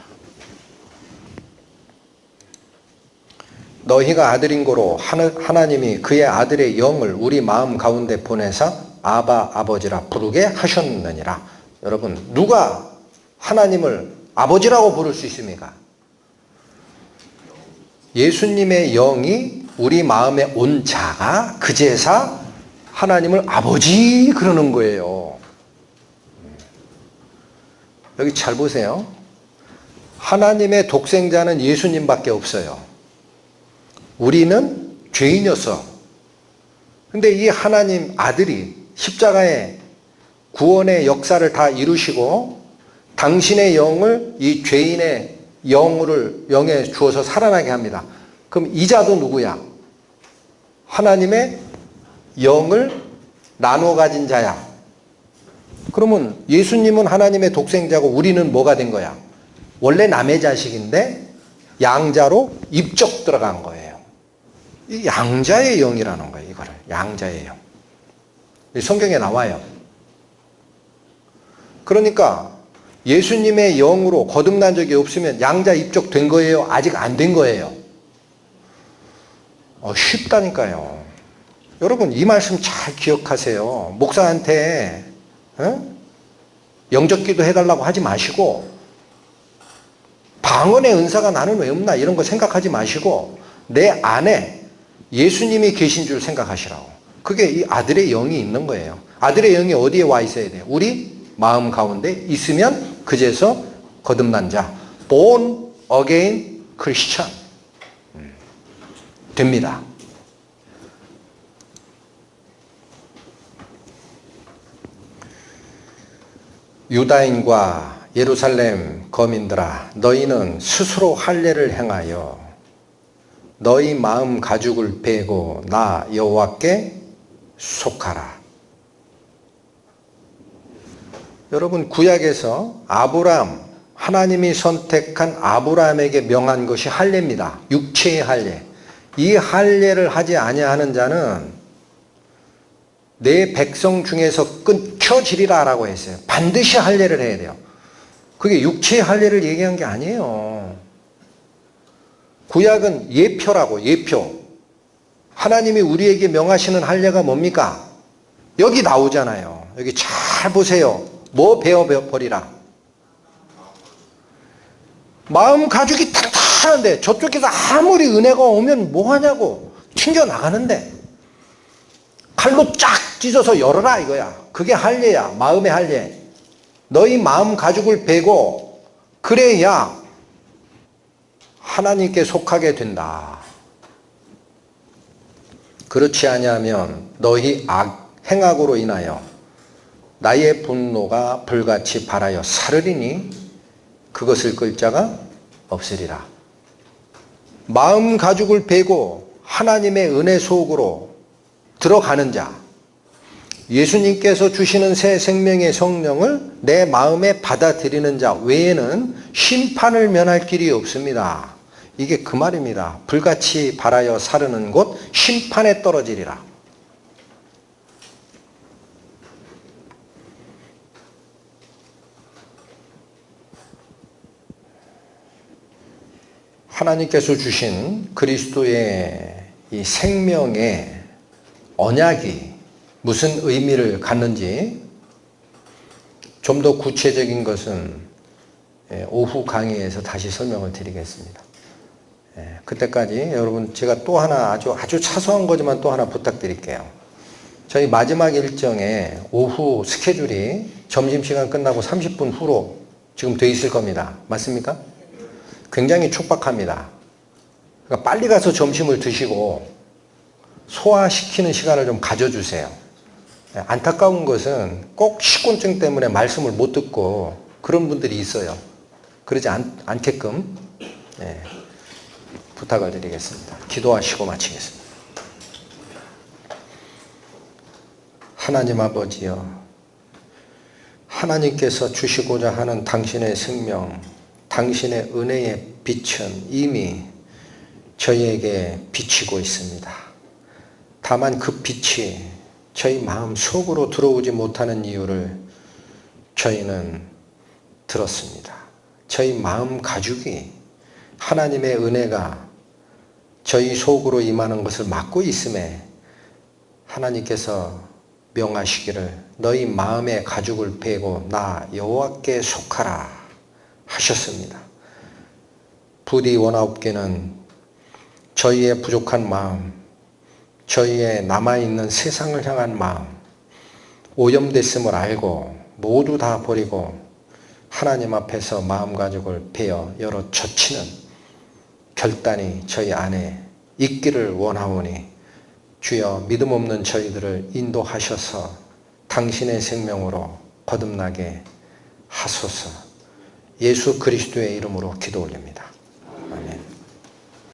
너희가 아들인 고로 하나님이 그의 아들의 영을 우리 마음 가운데 보내사 아바 아버지라 부르게 하셨느니라. 여러분, 누가 하나님을 아버지라고 부를 수 있습니까? 예수님의 영이 우리 마음에 온 자가 그제사 하나님을 아버지 그러는 거예요. 여기 잘 보세요. 하나님의 독생자는 예수님밖에 없어요. 우리는 죄인이었어. 근데 이 하나님 아들이 십자가에 구원의 역사를 다 이루시고 당신의 영을 이 죄인의 영에 주어서 살아나게 합니다. 그럼 이 자도 누구야? 하나님의 영을 나눠 가진 자야. 그러면 예수님은 하나님의 독생자고 우리는 뭐가 된 거야? 원래 남의 자식인데 양자로 입적 들어간 거예요. 이 양자의 영이라는 거예요. 이거를 양자의 영. 성경에 나와요. 그러니까 예수님의 영으로 거듭난 적이 없으면 양자 입적된 거예요? 아직 안 된 거예요? 쉽다니까요. 여러분 이 말씀 잘 기억하세요. 목사한테 영접기도 해달라고 하지 마시고 방언의 은사가 나는 왜 없나 이런 거 생각하지 마시고 내 안에 예수님이 계신 줄 생각하시라고. 그게 이 아들의 영이 있는 거예요. 아들의 영이 어디에 와 있어야 돼요? 우리 마음 가운데 있으면 그제서 거듭난 자, born again Christian 됩니다. 유다인과 예루살렘 거민들아, 너희는 스스로 할례를 행하여 너희 마음 가죽을 베고 나 여호와께 속하라. 여러분 구약에서 아브라함, 하나님이 선택한 아브라함에게 명한 것이 할례입니다. 육체의 할례. 이 할례를 하지 아니하는 자는 내 백성 중에서 끊겨지리라 라고 했어요. 반드시 할례를 해야 돼요. 그게 육체의 할례를 얘기한 게 아니에요. 구약은 예표라고, 예표. 하나님이 우리에게 명하시는 할례가 뭡니까? 여기 나오잖아요. 여기 잘 보세요. 뭐 베어버리라? 마음 가죽이 탄탄한데 저쪽에서 아무리 은혜가 오면 뭐하냐고 튕겨나가는데 칼로 쫙 찢어서 열어라 이거야. 그게 할례야. 마음의 할례. 너희 마음 가죽을 베고 그래야 하나님께 속하게 된다. 그렇지 아니하면 너희 행악으로 인하여 나의 분노가 불같이 발하여 사르리니 그것을 끌 자가 없으리라. 마음 가죽을 베고 하나님의 은혜 속으로 들어가는 자, 예수님께서 주시는 새 생명의 성령을 내 마음에 받아들이는 자 외에는 심판을 면할 길이 없습니다. 이게 그 말입니다. 불같이 발하여 사르는 곳 심판에 떨어지리라. 하나님께서 주신 그리스도의 이 생명의 언약이 무슨 의미를 갖는지 좀 더 구체적인 것은 오후 강의에서 다시 설명을 드리겠습니다. 그때까지 여러분 제가 또 하나 아주 사소한 거지만 또 하나 부탁드릴게요. 저희 마지막 일정에 오후 스케줄이 점심시간 끝나고 30분 후로 지금 돼 있을 겁니다. 맞습니까? 굉장히 촉박합니다. 그러니까 빨리 가서 점심을 드시고 소화시키는 시간을 좀 가져주세요. 안타까운 것은 꼭 식곤증 때문에 말씀을 못 듣고 그런 분들이 있어요. 그러지 않게끔 부탁을 드리겠습니다. 기도하시고 마치겠습니다. 하나님 아버지여, 하나님께서 주시고자 하는 당신의 생명, 당신의 은혜의 빛은 이미 저희에게 비치고 있습니다. 다만 그 빛이 저희 마음 속으로 들어오지 못하는 이유를 저희는 들었습니다. 저희 마음 가죽이 하나님의 은혜가 저희 속으로 임하는 것을 막고 있음에 하나님께서 명하시기를 너희 마음의 가죽을 베고 나 여호와께 속하라 하셨습니다. 부디 원하옵기는 저희의 부족한 마음, 저희의 남아있는 세상을 향한 마음, 오염됐음을 알고 모두 다 버리고 하나님 앞에서 마음가짐을 베어 열어 젖히는 결단이 저희 안에 있기를 원하오니 주여 믿음 없는 저희들을 인도하셔서 당신의 생명으로 거듭나게 하소서. 예수 그리스도의 이름으로 기도 올립니다.